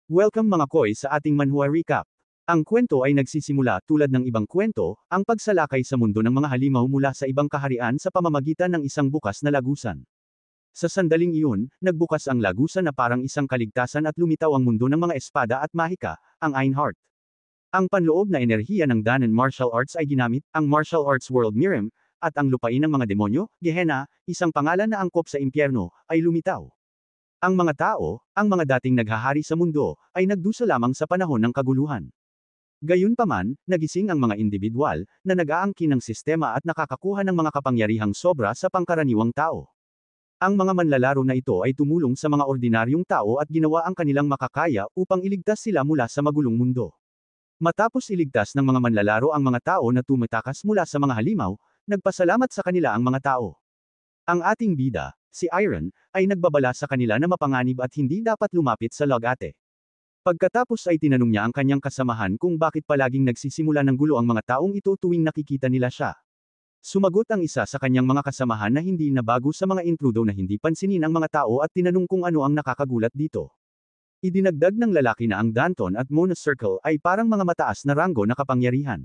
Welcome mga koy sa ating manhwa recap. Ang kwento ay nagsisimula tulad ng ibang kwento, ang pagsalakay sa mundo ng mga halimaw mula sa ibang kaharian sa pamamagitan ng isang bukas na lagusan. Sa sandaling iyon, nagbukas ang lagusan na parang isang kaligtasan at lumitaw ang mundo ng mga espada at mahika, ang Einhart. Ang panloob na enerhiya ng Danan martial arts ay ginamit, ang martial arts world Mirim, at ang lupain ng mga demonyo, Gehenna, isang pangalan na angkop sa impyerno, ay lumitaw. Ang mga tao, ang mga dating naghahari sa mundo, ay nagdusa lamang sa panahon ng kaguluhan. Gayunpaman, nagising ang mga individual, na nag-aangkin ng sistema at nakakakuha ng mga kapangyarihang sobra sa pangkaraniwang tao. Ang mga manlalaro na ito ay tumulong sa mga ordinaryong tao at ginawa ang kanilang makakaya upang iligtas sila mula sa magulong mundo. Matapos iligtas ng mga manlalaro ang mga tao na tumatakas mula sa mga halimaw, nagpasalamat sa kanila ang mga tao. Ang ating bida, si Iron, ay nagbabala sa kanila na mapanganib at hindi dapat lumapit sa Logate. Pagkatapos ay tinanong niya ang kanyang kasamahan kung bakit palaging nagsisimula ng gulo ang mga taong ito tuwing nakikita nila siya. Sumagot ang isa sa kanyang mga kasamahan na hindi na bago sa mga intrudo na hindi pansinin ang mga tao at tinanong kung ano ang nakakagulat dito. Idinagdag ng lalaki na ang Danton at Mona Circle ay parang mga mataas na ranggo na kapangyarihan.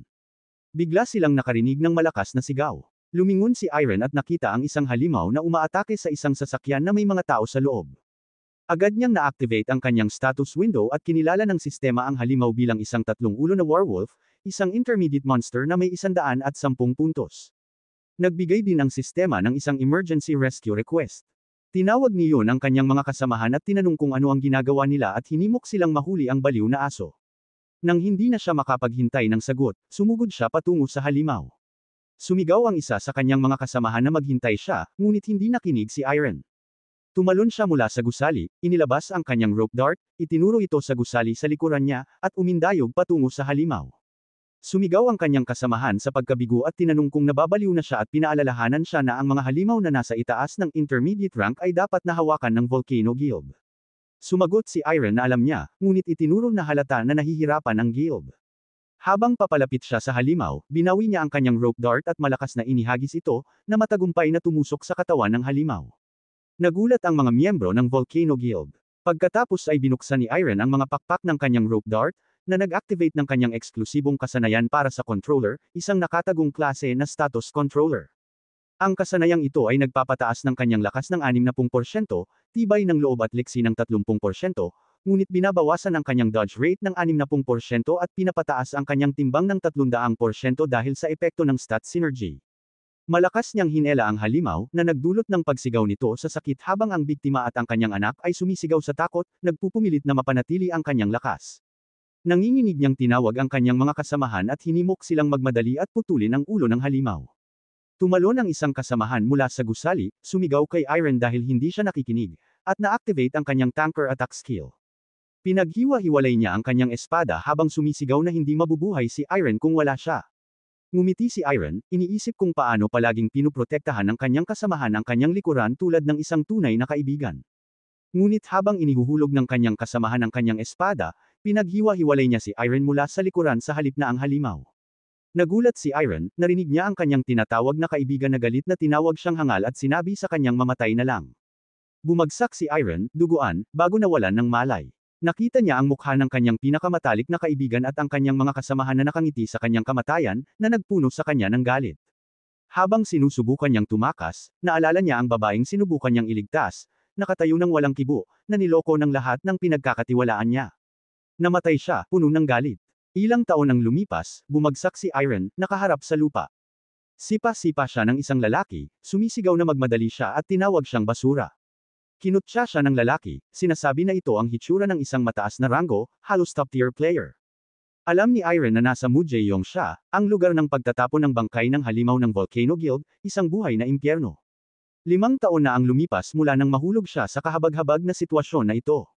Bigla silang nakarinig ng malakas na sigaw. Lumingon si Iron at nakita ang isang halimaw na umaatake sa isang sasakyan na may mga tao sa loob. Agad niyang na-activate ang kanyang status window at kinilala ng sistema ang halimaw bilang isang tatlong ulo na werewolf, isang intermediate monster na may 110 puntos. Nagbigay din ang sistema ng isang emergency rescue request. Tinawag niyon ang kanyang mga kasamahan at tinanong kung ano ang ginagawa nila at hinimok silang mahuli ang baliw na aso. Nang hindi na siya makapaghintay ng sagot, sumugod siya patungo sa halimaw. Sumigaw ang isa sa kanyang mga kasamahan na maghintay siya, ngunit hindi nakinig si Iron. Tumalon siya mula sa gusali, inilabas ang kanyang rope dart, itinuro ito sa gusali sa likuran niya, at umindayog patungo sa halimaw. Sumigaw ang kanyang kasamahan sa pagkabigo at tinanong kung nababaliw na siya at pinaalalahanan siya na ang mga halimaw na nasa itaas ng intermediate rank ay dapat nahawakan ng Volcano Guild. Sumagot si Iron na alam niya, ngunit itinuro na halata na nahihirapan ang guild. Habang papalapit siya sa halimaw, binawi niya ang kanyang rope dart at malakas na inihagis ito, na matagumpay na tumusok sa katawan ng halimaw. Nagulat ang mga miyembro ng Volcano Guild. Pagkatapos ay binuksan ni Iron ang mga pakpak ng kanyang rope dart, na nag-activate ng kanyang eksklusibong kasanayan para sa controller, isang nakatagong klase na status controller. Ang kasanayang ito ay nagpapataas ng kanyang lakas ng 60%, tibay ng loob at liksi ng 30%, ngunit binabawasan ang kanyang dodge rate ng 60% at pinapataas ang kanyang timbang ng 300% dahil sa epekto ng stat synergy. Malakas niyang hinela ang halimaw, na nagdulot ng pagsigaw nito sa sakit habang ang biktima at ang kanyang anak ay sumisigaw sa takot, nagpupumilit na mapanatili ang kanyang lakas. Nanginginig niyang tinawag ang kanyang mga kasamahan at hinimok silang magmadali at putulin ang ulo ng halimaw. Tumalon ang isang kasamahan mula sa gusali, sumigaw kay Iron dahil hindi siya nakikinig, at na-activate ang kanyang tanker attack skill. Pinaghiwa-hiwalay niya ang kanyang espada habang sumisigaw na hindi mabubuhay si Iron kung wala siya. Ngumiti si Iron, iniisip kung paano palaging pinuprotektahan ng kanyang kasamahan ang kanyang likuran tulad ng isang tunay na kaibigan. Ngunit habang inihuhulog ng kanyang kasamahan ang kanyang espada, pinaghiwa-hiwalay niya si Iron mula sa likuran sa halip na ang halimaw. Nagulat si Iron, narinig niya ang kanyang tinatawag na kaibigan na galit na tinawag siyang hangal at sinabi sa kanyang mamatay na lang. Bumagsak si Iron, duguan, bago nawalan ng malay. Nakita niya ang mukha ng kanyang pinakamatalik na kaibigan at ang kanyang mga kasamahan na nakangiti sa kanyang kamatayan, na nagpuno sa kanya ng galit. Habang sinusubukan niyang tumakas, naalala niya ang babaeng sinubukan niyang iligtas, nakatayo ng walang kibo, na niloko ng lahat ng pinagkakatiwalaan niya. Namatay siya, puno ng galit. Ilang taon nang lumipas, bumagsak si Iron, nakaharap sa lupa. Sipa-sipa siya ng isang lalaki, sumisigaw na magmadali siya at tinawag siyang basura. Kinutya siya ng lalaki, sinasabi na ito ang hitsura ng isang mataas na rango, halos top-tier player. Alam ni Iron na nasa Mujeyong siya, ang lugar ng pagtatapon ng bangkay ng halimaw ng Volcano Guild, isang buhay na impyerno. 5 taon na ang lumipas mula nang mahulog siya sa kahabag-habag na sitwasyon na ito.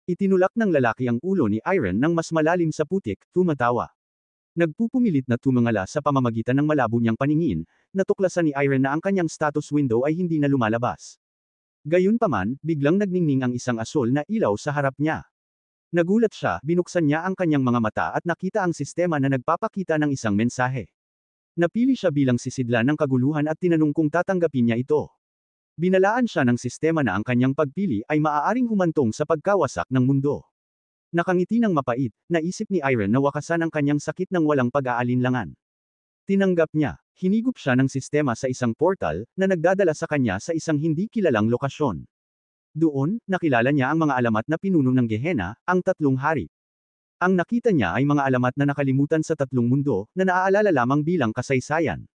Itinulak ng lalaki ang ulo ni Iron ng mas malalim sa putik, tumatawa. Nagpupumilit na tumangala sa pamamagitan ng malabo niyang paningin, natuklasan ni Iron na ang kanyang status window ay hindi na lumalabas. Gayunpaman, biglang nagningning ang isang asul na ilaw sa harap niya. Nagulat siya, binuksan niya ang kanyang mga mata at nakita ang sistema na nagpapakita ng isang mensahe. Napili siya bilang sisidlan ng kaguluhan at tinanong kung tatanggapin niya ito. Binalaan siya ng sistema na ang kanyang pagpili ay maaaring humantong sa pagkawasak ng mundo. Nakangiti ng mapait, naisip ni Iron na wakasan ang kanyang sakit ng walang pag-aalinlangan. Tinanggap niya, hinigop siya ng sistema sa isang portal, na nagdadala sa kanya sa isang hindi kilalang lokasyon. Doon, nakilala niya ang mga alamat na pinuno ng Gehenna, ang tatlong hari. Ang nakita niya ay mga alamat na nakalimutan sa tatlong mundo, na naaalala lamang bilang kasaysayan.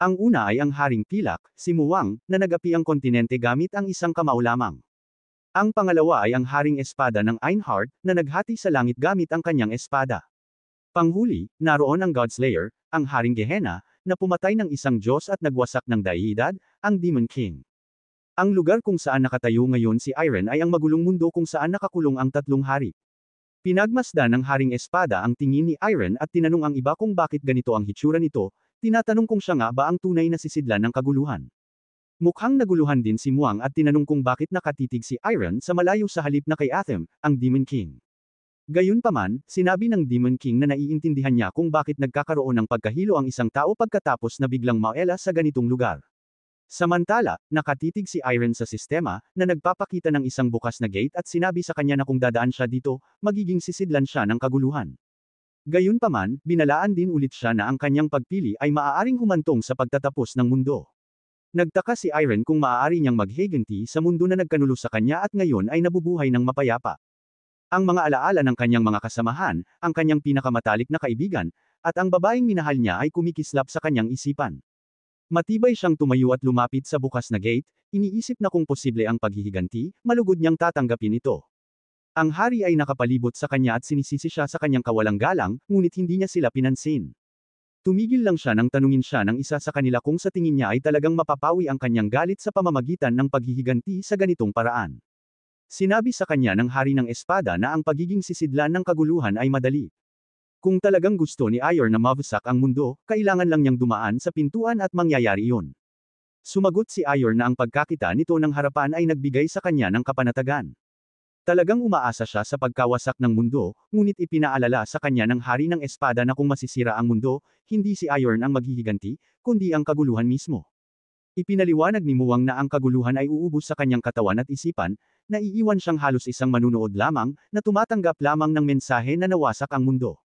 Ang una ay ang Haring Pilak, si Muwang, na nagapi ang kontinente gamit ang isang kamao lamang. Ang pangalawa ay ang Haring Espada ng Einhard, na naghati sa langit gamit ang kanyang espada. Panghuli, naroon ang Godslayer, ang Haring Gehenna, na pumatay ng isang Diyos at nagwasak ng daihidad, ang Demon King. Ang lugar kung saan nakatayo ngayon si Iron ay ang magulong mundo kung saan nakakulong ang tatlong hari. Pinagmasdan ng Haring Espada ang tingin ni Iron at tinanong ang iba kung bakit ganito ang hitsura nito, tinatanong kung siya nga ba ang tunay na sisidlan ng kaguluhan. Mukhang naguluhan din si Muang at tinanong kung bakit nakatitig si Iron sa malayo sa halip na kay Atham, ang Demon King. Gayunpaman, sinabi ng Demon King na naiintindihan niya kung bakit nagkakaroon ng pagkahilo ang isang tao pagkatapos na biglang maela sa ganitong lugar. Samantala, nakatitig si Iron sa sistema, na nagpapakita ng isang bukas na gate at sinabi sa kanya na kung dadaan siya dito, magiging sisidlan siya ng kaguluhan. Gayunpaman, binalaan din ulit siya na ang kanyang pagpili ay maaaring humantong sa pagtatapos ng mundo. Nagtaka si Iron kung maaari niyang maghiganti sa mundo na nagkanulo sa kanya at ngayon ay nabubuhay ng mapayapa. Ang mga alaala ng kanyang mga kasamahan, ang kanyang pinakamatalik na kaibigan, at ang babaeng minahal niya ay kumikislap sa kanyang isipan. Matibay siyang tumayo at lumapit sa bukas na gate, iniisip na kung posible ang paghihiganti, malugod niyang tatanggapin ito. Ang hari ay nakapalibot sa kanya at sinisisi siya sa kanyang kawalang galang, ngunit hindi niya sila pinansin. Tumigil lang siya nang tanungin siya ng isa sa kanila kung sa tingin niya ay talagang mapapawi ang kanyang galit sa pamamagitan ng paghihiganti sa ganitong paraan. Sinabi sa kanya ng hari ng espada na ang pagiging sisidlan ng kaguluhan ay madali. Kung talagang gusto ni Iron na mawasak ang mundo, kailangan lang niyang dumaan sa pintuan at mangyayari iyon. Sumagot si Iron na ang pagkakita nito ng harapan ay nagbigay sa kanya ng kapanatagan. Talagang umaasa siya sa pagkawasak ng mundo, ngunit ipinaalala sa kanya ng hari ng espada na kung masisira ang mundo, hindi si Iron ang maghihiganti, kundi ang kaguluhan mismo. Ipinaliwanag ni Muwang na ang kaguluhan ay uubos sa kanyang katawan at isipan, na iiwan siyang halos isang manunood lamang, na tumatanggap lamang ng mensahe na nawasak ang mundo.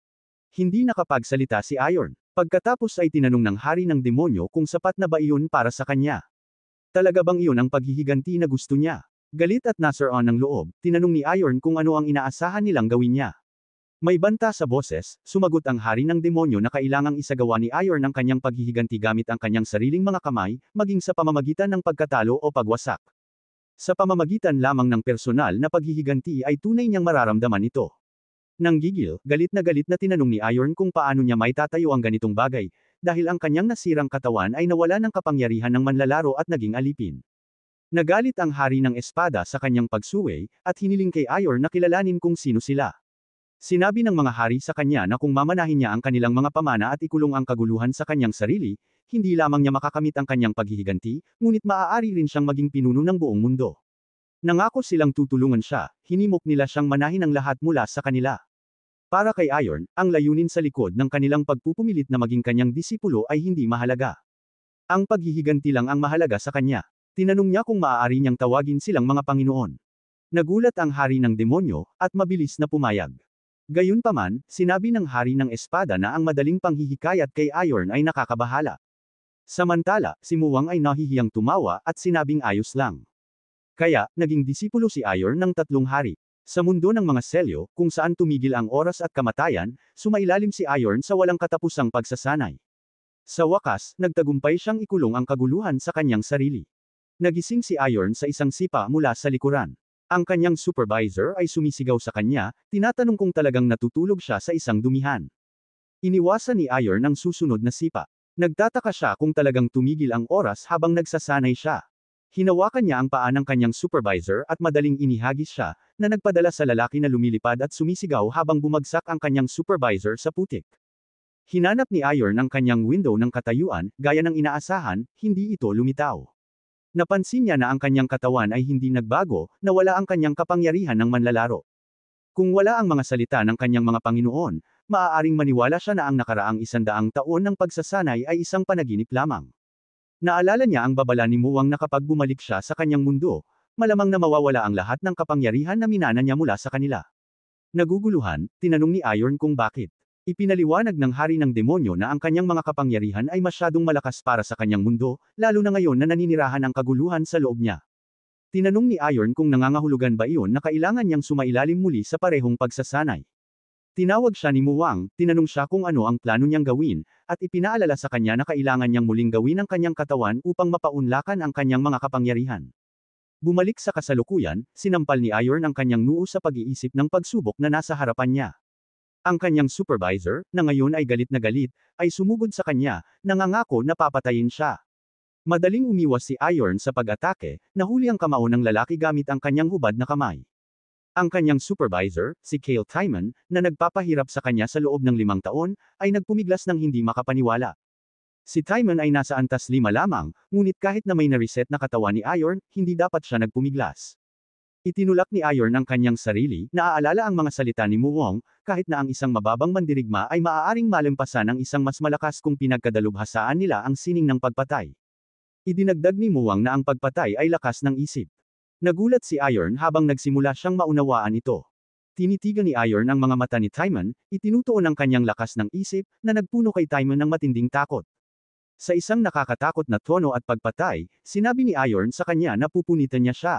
Hindi nakapagsalita si Iron. Pagkatapos ay tinanong ng hari ng demonyo kung sapat na ba iyon para sa kanya. Talaga bang iyon ang paghihiganti na gusto niya? Galit at nasaroon ng loob, tinanong ni Iron kung ano ang inaasahan nilang gawin niya. May banta sa boses, sumagot ang hari ng demonyo na kailangang isagawa ni Iron ang kanyang paghihiganti gamit ang kanyang sariling mga kamay, maging sa pamamagitan ng pagkatalo o pagwasak. Sa pamamagitan lamang ng personal na paghihiganti ay tunay niyang mararamdaman ito. Nanggigil, galit na tinanong ni Iron kung paano niya may tatayo ang ganitong bagay, dahil ang kanyang nasirang katawan ay nawala ng kapangyarihan ng manlalaro at naging alipin. Nagalit ang hari ng espada sa kanyang pagsuway, at hiniling kay Iron na kilalanin kung sino sila. Sinabi ng mga hari sa kanya na kung mamanahin niya ang kanilang mga pamana at ikulong ang kaguluhan sa kanyang sarili, hindi lamang niya makakamit ang kanyang paghihiganti, ngunit maaari rin siyang maging pinuno ng buong mundo. Nangako silang tutulungan siya, hinimok nila siyang manahin ang lahat mula sa kanila. Para kay Iron, ang layunin sa likod ng kanilang pagpupumilit na maging kanyang disipulo ay hindi mahalaga. Ang paghihiganti lang ang mahalaga sa kanya. Tinanong niya kung maaari niyang tawagin silang mga Panginoon. Nagulat ang hari ng demonyo, at mabilis na pumayag. Gayunpaman, sinabi ng hari ng espada na ang madaling panghihikayat kay Iron ay nakakabahala. Samantala, si Muwang ay nahihiyang tumawa at sinabing ayos lang. Kaya, naging disipulo si Iron ng tatlong hari. Sa mundo ng mga selyo, kung saan tumigil ang oras at kamatayan, sumailalim si Iron sa walang katapusang pagsasanay. Sa wakas, nagtagumpay siyang ikulong ang kaguluhan sa kanyang sarili. Nagising si Iron sa isang sipa mula sa likuran. Ang kanyang supervisor ay sumisigaw sa kanya, tinatanong kung talagang natutulog siya sa isang dumihan. Iniwasan ni Iron ang susunod na sipa. Nagtataka siya kung talagang tumigil ang oras habang nagsasanay siya. Hinawakan niya ang paa ng kanyang supervisor at madaling inihagis siya, na nagpadala sa lalaki na lumilipad at sumisigaw habang bumagsak ang kanyang supervisor sa putik. Hinanap ni Iron ang kanyang window ng katayuan, gaya ng inaasahan, hindi ito lumitaw. Napansin niya na ang kanyang katawan ay hindi nagbago, na wala ang kanyang kapangyarihan ng manlalaro. Kung wala ang mga salita ng kanyang mga Panginoon, maaaring maniwala siya na ang nakaraang 100 taon ng pagsasanay ay isang panaginip lamang. Naalala niya ang babala ni Muwang na kapag bumalik siya sa kanyang mundo, malamang na mawawala ang lahat ng kapangyarihan na minana niya mula sa kanila. Naguguluhan, tinanong ni Iron kung bakit. Ipinaliwanag ng hari ng demonyo na ang kanyang mga kapangyarihan ay masyadong malakas para sa kanyang mundo, lalo na ngayon na naninirahan ang kaguluhan sa loob niya. Tinanong ni Iron kung nangangahulugan ba iyon na kailangan niyang sumailalim muli sa parehong pagsasanay. Tinawag siya ni Muwang, tinanong siya kung ano ang plano niyang gawin, at ipinaalala sa kanya na kailangan niyang muling gawin ang kanyang katawan upang mapaunlakan ang kanyang mga kapangyarihan. Bumalik sa kasalukuyan, sinampal ni Iron ang kanyang noo sa pag-iisip ng pagsubok na nasa harapan niya. Ang kanyang supervisor, na ngayon ay galit na galit, ay sumugod sa kanya, nangangako na papatayin siya. Madaling umiwas si Iron sa pag-atake, nahuli ang kamao ng lalaki gamit ang kanyang hubad na kamay. Ang kanyang supervisor, si Kale Timon, na nagpapahirap sa kanya sa loob ng 5 taon, ay nagpumiglas ng hindi makapaniwala. Si Timon ay nasa antas 5 lamang, ngunit kahit na may na-reset na katawan ni Iron, hindi dapat siya nagpumiglas. Itinulak ni Iron ang kanyang sarili, naaalala ang mga salita ni Muwang, kahit na ang isang mababang mandirigma ay maaaring malempasan ng isang mas malakas kung pinagkadalubhasaan nila ang sining ng pagpatay. Idinagdag ni Muwang na ang pagpatay ay lakas ng isip. Nagulat si Iron habang nagsimula siyang maunawaan ito. Tinitigan ni Iron ang mga mata ni Timon, itinutuon ang kanyang lakas ng isip, na nagpuno kay Timon ng matinding takot. Sa isang nakakatakot na tono at pagpatay, sinabi ni Iron sa kanya na pupunitan niya siya.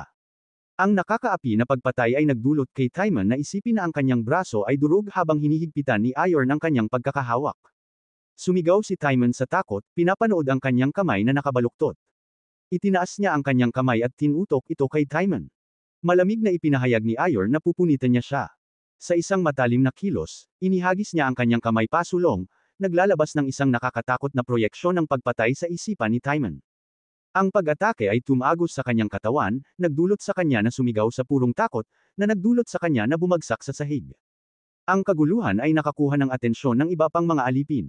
Ang nakakaapi na pagpatay ay nagdulot kay Timon na isipin na ang kanyang braso ay durog habang hinihigpitan ni Iron ang kanyang pagkakahawak. Sumigaw si Timon sa takot, pinapanood ang kanyang kamay na nakabaluktot. Itinaas niya ang kanyang kamay at tinutok ito kay Timon. Malamig na ipinahayag ni Iron na pupunitan niya siya. Sa isang matalim na kilos, inihagis niya ang kanyang kamay pasulong, naglalabas ng isang nakakatakot na proyeksyon ng pagpatay sa isipan ni Timon. Ang pag-atake ay tumagos sa kanyang katawan, nagdulot sa kanya na sumigaw sa purong takot, na nagdulot sa kanya na bumagsak sa sahig. Ang kaguluhan ay nakakuha ng atensyon ng iba pang mga alipin.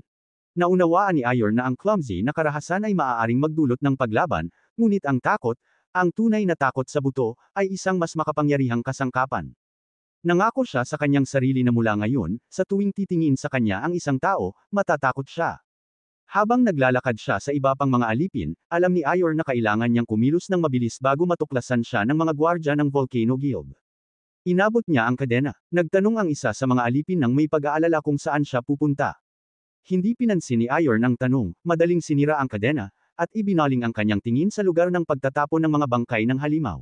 Naunawaan ni Iron na ang clumsy na karahasan ay maaaring magdulot ng paglaban, ngunit ang takot, ang tunay na takot sa buto, ay isang mas makapangyarihang kasangkapan. Nangako siya sa kanyang sarili na mula ngayon, sa tuwing titingin sa kanya ang isang tao, matatakot siya. Habang naglalakad siya sa iba pang mga alipin, alam ni Iron na kailangan niyang kumilos ng mabilis bago matuklasan siya ng mga gwardya ng Volcano Guild. Inabot niya ang kadena. Nagtanong ang isa sa mga alipin nang may pag-aalala kung saan siya pupunta. Hindi pinansin ni Iron ang tanong, madaling sinira ang kadena, at ibinaling ang kanyang tingin sa lugar ng pagtatapon ng mga bangkay ng halimaw.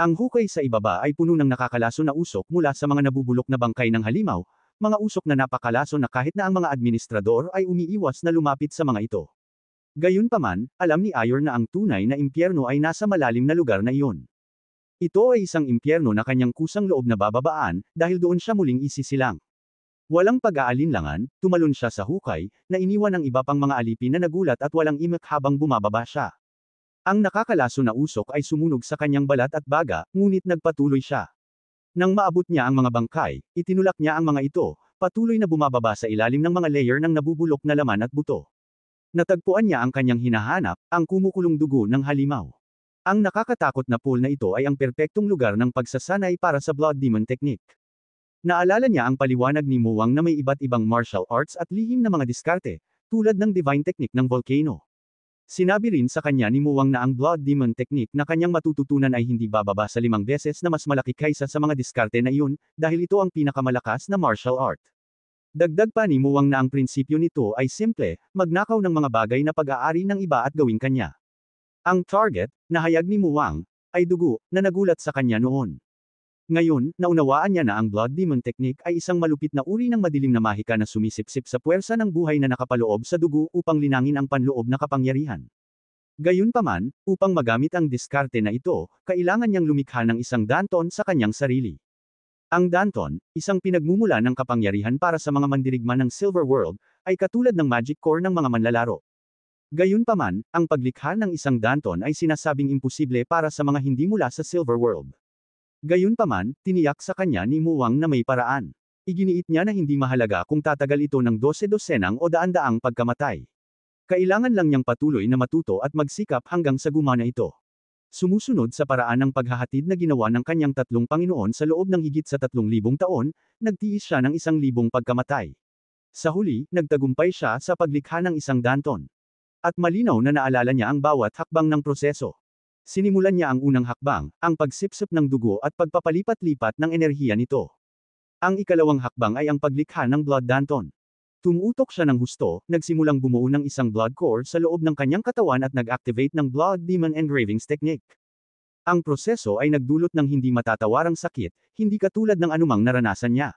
Ang hukay sa ibaba ay puno ng nakakalaso na usok mula sa mga nabubulok na bangkay ng halimaw, mga usok na napakalaso na kahit na ang mga administrador ay umiiwas na lumapit sa mga ito. Gayunpaman, alam ni Iron na ang tunay na impyerno ay nasa malalim na lugar na iyon. Ito ay isang impyerno na kanyang kusang loob na bababaan, dahil doon siya muling isisilang. Walang pag-aalinlangan, tumalon siya sa hukay, na iniwan ang iba pang mga alipin na nagulat at walang imak habang bumababa siya. Ang nakakalaso na usok ay sumunog sa kanyang balat at baga, ngunit nagpatuloy siya. Nang maabot niya ang mga bangkay, itinulak niya ang mga ito, patuloy na bumababa sa ilalim ng mga layer ng nabubulok na laman at buto. Natagpuan niya ang kanyang hinahanap, ang kumukulong dugo ng halimaw. Ang nakakatakot na pool na ito ay ang perpektong lugar ng pagsasanay para sa Blood Demon Technique. Naalala niya ang paliwanag ni Muwang na may iba't ibang martial arts at lihim na mga diskarte, tulad ng Divine Technique ng Volcano. Sinabi rin sa kanya ni Muwang na ang Blood Demon Technique na kanyang matututunan ay hindi bababa sa 5 beses na mas malaki kaysa sa mga diskarte na iyon, dahil ito ang pinakamalakas na martial art. Dagdag pa ni Muwang na ang prinsipyo nito ay simple, magnakaw ng mga bagay na pag-aari ng iba at gawing kanya. Ang target, nahayag ni Muwang, ay dugo, na nagulat sa kanya noon. Ngayon, naunawaan niya na ang Blood Demon Technique ay isang malupit na uri ng madilim na mahika na sumisipsip sa puwersa ng buhay na nakapaloob sa dugo upang linangin ang panloob na kapangyarihan. Gayunpaman, upang magamit ang diskarte na ito, kailangan niyang lumikha ng isang danton sa kanyang sarili. Ang danton, isang pinagmumula ng kapangyarihan para sa mga mandirigma ng Silver World, ay katulad ng magic core ng mga manlalaro. Gayunpaman, ang paglikha ng isang danton ay sinasabing imposible para sa mga hindi mula sa Silver World. Gayunpaman, tiniyak sa kanya ni Muwang na may paraan. Iginiit niya na hindi mahalaga kung tatagal ito ng 12 dosenang o daan-daang pagkamatay. Kailangan lang niyang patuloy na matuto at magsikap hanggang sa gumana ito. Sumusunod sa paraan ng paghahatid na ginawa ng kanyang 3 Panginoon sa loob ng higit sa 3,000 taon, nagtiis siya ng 1,000 pagkamatay. Sa huli, nagtagumpay siya sa paglikha ng isang danton. At malinaw na naalala niya ang bawat hakbang ng proseso. Sinimulan niya ang unang hakbang, ang pagsipsip ng dugo at pagpapalipat-lipat ng enerhiya nito. Ang ikalawang hakbang ay ang paglikha ng Blood Danton. Tumutok siya ng husto, nagsimulang bumuo ng isang blood core sa loob ng kanyang katawan at nag-activate ng Blood Demon Engravings Technique. Ang proseso ay nagdulot ng hindi matatawarang sakit, hindi katulad ng anumang naranasan niya.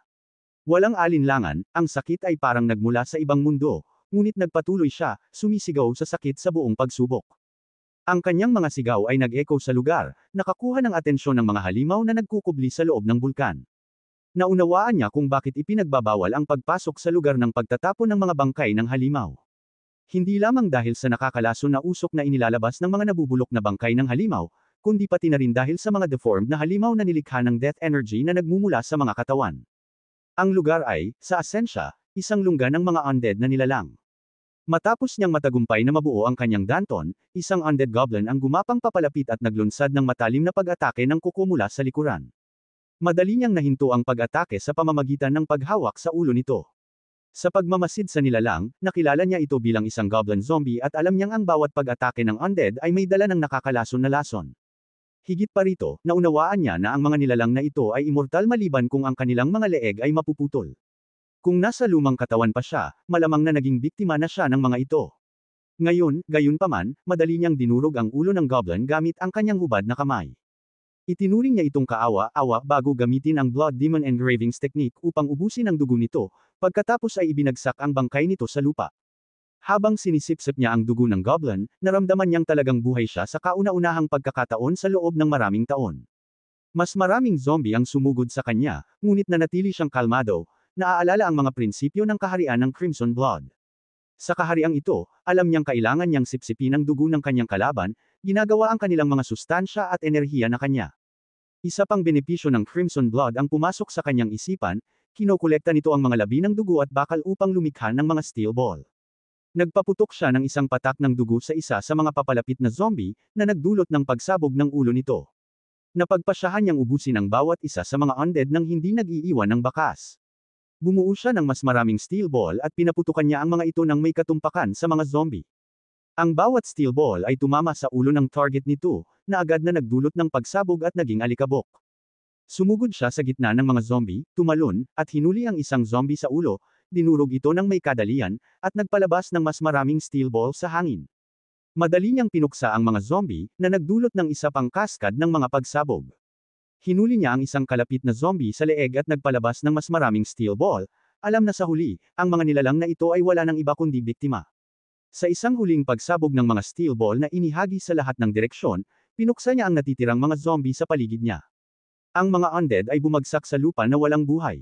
Walang alinlangan, ang sakit ay parang nagmula sa ibang mundo, ngunit nagpatuloy siya, sumisigaw sa sakit sa buong pagsubok. Ang kanyang mga sigaw ay nag-echo sa lugar, nakakuha ng atensyon ng mga halimaw na nagkukubli sa loob ng bulkan. Naunawaan niya kung bakit ipinagbabawal ang pagpasok sa lugar ng pagtatapon ng mga bangkay ng halimaw. Hindi lamang dahil sa nakakalason na usok na inilalabas ng mga nabubulok na bangkay ng halimaw, kundi pati na rin dahil sa mga deformed na halimaw na nilikha ng death energy na nagmumula sa mga katawan. Ang lugar ay, sa asensya, isang lungga ng mga undead na nilalang. Matapos niyang matagumpay na mabuo ang kanyang Danton, isang undead goblin ang gumapang papalapit at naglunsad ng matalim na pag-atake ng kuko mula sa likuran. Madali niyang nahinto ang pag-atake sa pamamagitan ng paghawak sa ulo nito. Sa pagmamasid sa nilalang, nakilala niya ito bilang isang goblin zombie at alam niyang ang bawat pag-atake ng undead ay may dala ng nakakalason na lason. Higit pa rito, naunawaan niya na ang mga nilalang na ito ay immortal maliban kung ang kanilang mga leeg ay mapuputol. Kung nasa lumang katawan pa siya, malamang na naging biktima na siya ng mga ito. Ngayon, gayunpaman, madali niyang dinurog ang ulo ng goblin gamit ang kanyang hubad na kamay. Itinuring niya itong kaawa-awa bago gamitin ang Blood Demon Engravings Technique upang ubusin ang dugo nito, pagkatapos ay ibinagsak ang bangkay nito sa lupa. Habang sinisipsip niya ang dugo ng goblin, naramdaman niyang talagang buhay siya sa kauna-unahang pagkakataon sa loob ng maraming taon. Mas maraming zombie ang sumugod sa kanya, ngunit nanatili siyang kalmado, naaalala ang mga prinsipyo ng kaharian ng Crimson Blood. Sa kahariang ito, alam niyang kailangan niyang sipsipin ang dugo ng kanyang kalaban, ginagawa ang kanilang mga sustansya at enerhiya na kanya. Isa pang benepisyo ng Crimson Blood ang pumasok sa kanyang isipan, kinokolekta nito ang mga labi ng dugo at bakal upang lumikha ng mga steel ball. Nagpaputok siya ng isang patak ng dugo sa isa sa mga papalapit na zombie, na nagdulot ng pagsabog ng ulo nito. Napagpasyahan niyang ubusin ang bawat isa sa mga undead nang hindi nag-iiwan ng bakas. Bumuo siya ng mas maraming steel ball at pinaputukan niya ang mga ito ng may katumpakan sa mga zombie. Ang bawat steel ball ay tumama sa ulo ng target nito, na agad na nagdulot ng pagsabog at naging alikabok. Sumugod siya sa gitna ng mga zombie, tumalon, at hinuli ang isang zombie sa ulo, dinurog ito ng may kadalian, at nagpalabas ng mas maraming steel ball sa hangin. Madali niyang pinuksa ang mga zombie, na nagdulot ng isa pang kaskad ng mga pagsabog. Hinuli niya ang isang kalapit na zombie sa leeg at nagpalabas ng mas maraming steel ball, alam na sa huli, ang mga nilalang na ito ay wala ng iba kundi biktima. Sa isang huling pagsabog ng mga steel ball na inihagi sa lahat ng direksyon, pinuksa niya ang natitirang mga zombie sa paligid niya. Ang mga undead ay bumagsak sa lupa na walang buhay.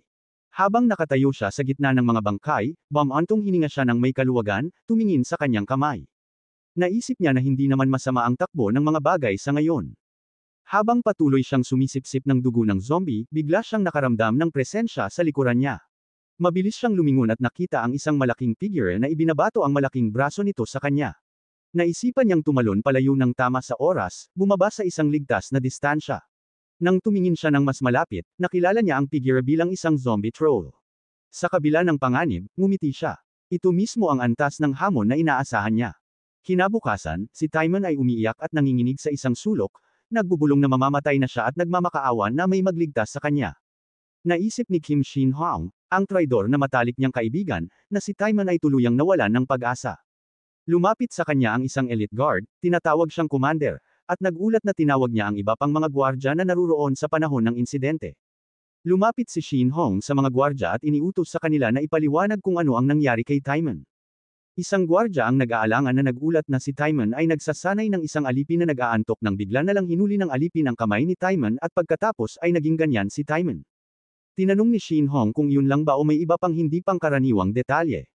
Habang nakatayo siya sa gitna ng mga bangkay, bumantong hininga siya ng may kaluwagan, tumingin sa kanyang kamay. Naisip niya na hindi naman masama ang takbo ng mga bagay sa ngayon. Habang patuloy siyang sumisipsip ng dugo ng zombie, bigla siyang nakaramdam ng presensya sa likuran niya. Mabilis siyang lumingon at nakita ang isang malaking figure na ibinabato ang malaking braso nito sa kanya. Naisipan niyang tumalon palayo ng tama sa oras, bumaba sa isang ligtas na distansya. Nang tumingin siya ng mas malapit, nakilala niya ang figure bilang isang zombie troll. Sa kabila ng panganib, ngumiti siya. Ito mismo ang antas ng hamon na inaasahan niya. Kinabukasan, si Timon ay umiiyak at nanginginig sa isang sulok, nagbubulong na mamamatay na siya at nagmamakaawa na may magligtas sa kanya. Naisip ni Kim Shin Hong, ang traidor na matalik niyang kaibigan, na si Timon ay tuluyang nawalan ng pag-asa. Lumapit sa kanya ang isang elite guard, tinatawag siyang commander, at nagulat na tinawag niya ang iba pang mga gwardya na naruroon sa panahon ng insidente. Lumapit si Shin Hong sa mga gwardya at iniutos sa kanila na ipaliwanag kung ano ang nangyari kay Timon. Isang gwardya ang nag-aalangan na nagulat na si Timon ay nagsasanay ng isang alipin na nag-aantok nang bigla na lang hinuli ng alipin ang kamay ni Timon at pagkatapos ay naging ganyan si Timon. Tinanong ni Shin Hong kung yun lang ba o may iba pang hindi pangkaraniwang detalye.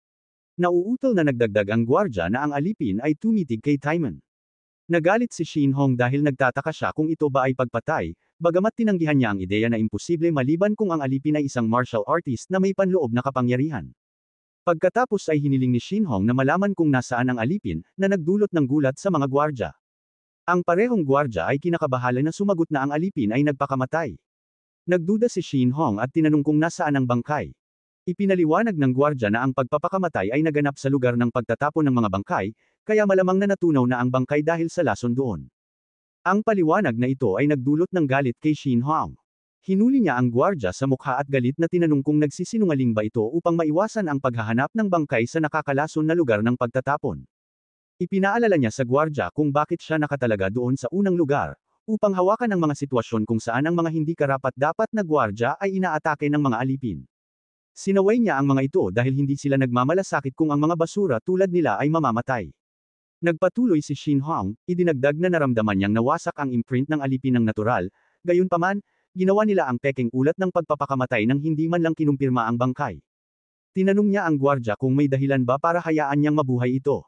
Nauutol na nagdagdag ang gwardya na ang alipin ay tumitig kay Timon. Nagalit si Shin Hong dahil nagtataka siya kung ito ba ay pagpatay, bagamat tinanggihan niya ang ideya na imposible maliban kung ang alipin ay isang martial artist na may panloob na kapangyarihan. Pagkatapos ay hiniling ni Shin Hong na malaman kung nasaan ang alipin, na nagdulot ng gulat sa mga gwardya. Ang parehong gwardya ay kinakabahala na sumagot na ang alipin ay nagpakamatay. Nagduda si Shin Hong at tinanong kung nasaan ang bangkay. Ipinaliwanag ng gwardya na ang pagpapakamatay ay naganap sa lugar ng pagtatapon ng mga bangkay, kaya malamang na natunaw na ang bangkay dahil sa lason doon. Ang paliwanag na ito ay nagdulot ng galit kay Shin Hong. Hinuli niya ang gwardya sa mukha at galit na tinanong kung nagsisinungaling ba ito upang maiwasan ang paghahanap ng bangkay sa nakakalason na lugar ng pagtatapon. Ipinaalala niya sa gwardya kung bakit siya nakatalaga doon sa unang lugar, upang hawakan ang mga sitwasyon kung saan ang mga hindi karapat-dapat na gwardya ay inaatake ng mga alipin. Sinaway niya ang mga ito dahil hindi sila nagmamalasakit kung ang mga basura tulad nila ay mamamatay. Nagpatuloy si Shin Hong, idinagdag na naramdaman niyang nawasak ang imprint ng alipin ng natural, gayunpaman, ginawa nila ang pekeng ulat ng pagpapakamatay nang hindi man lang kinumpirma ang bangkay. Tinanong niya ang gwardya kung may dahilan ba para hayaan niyang mabuhay ito.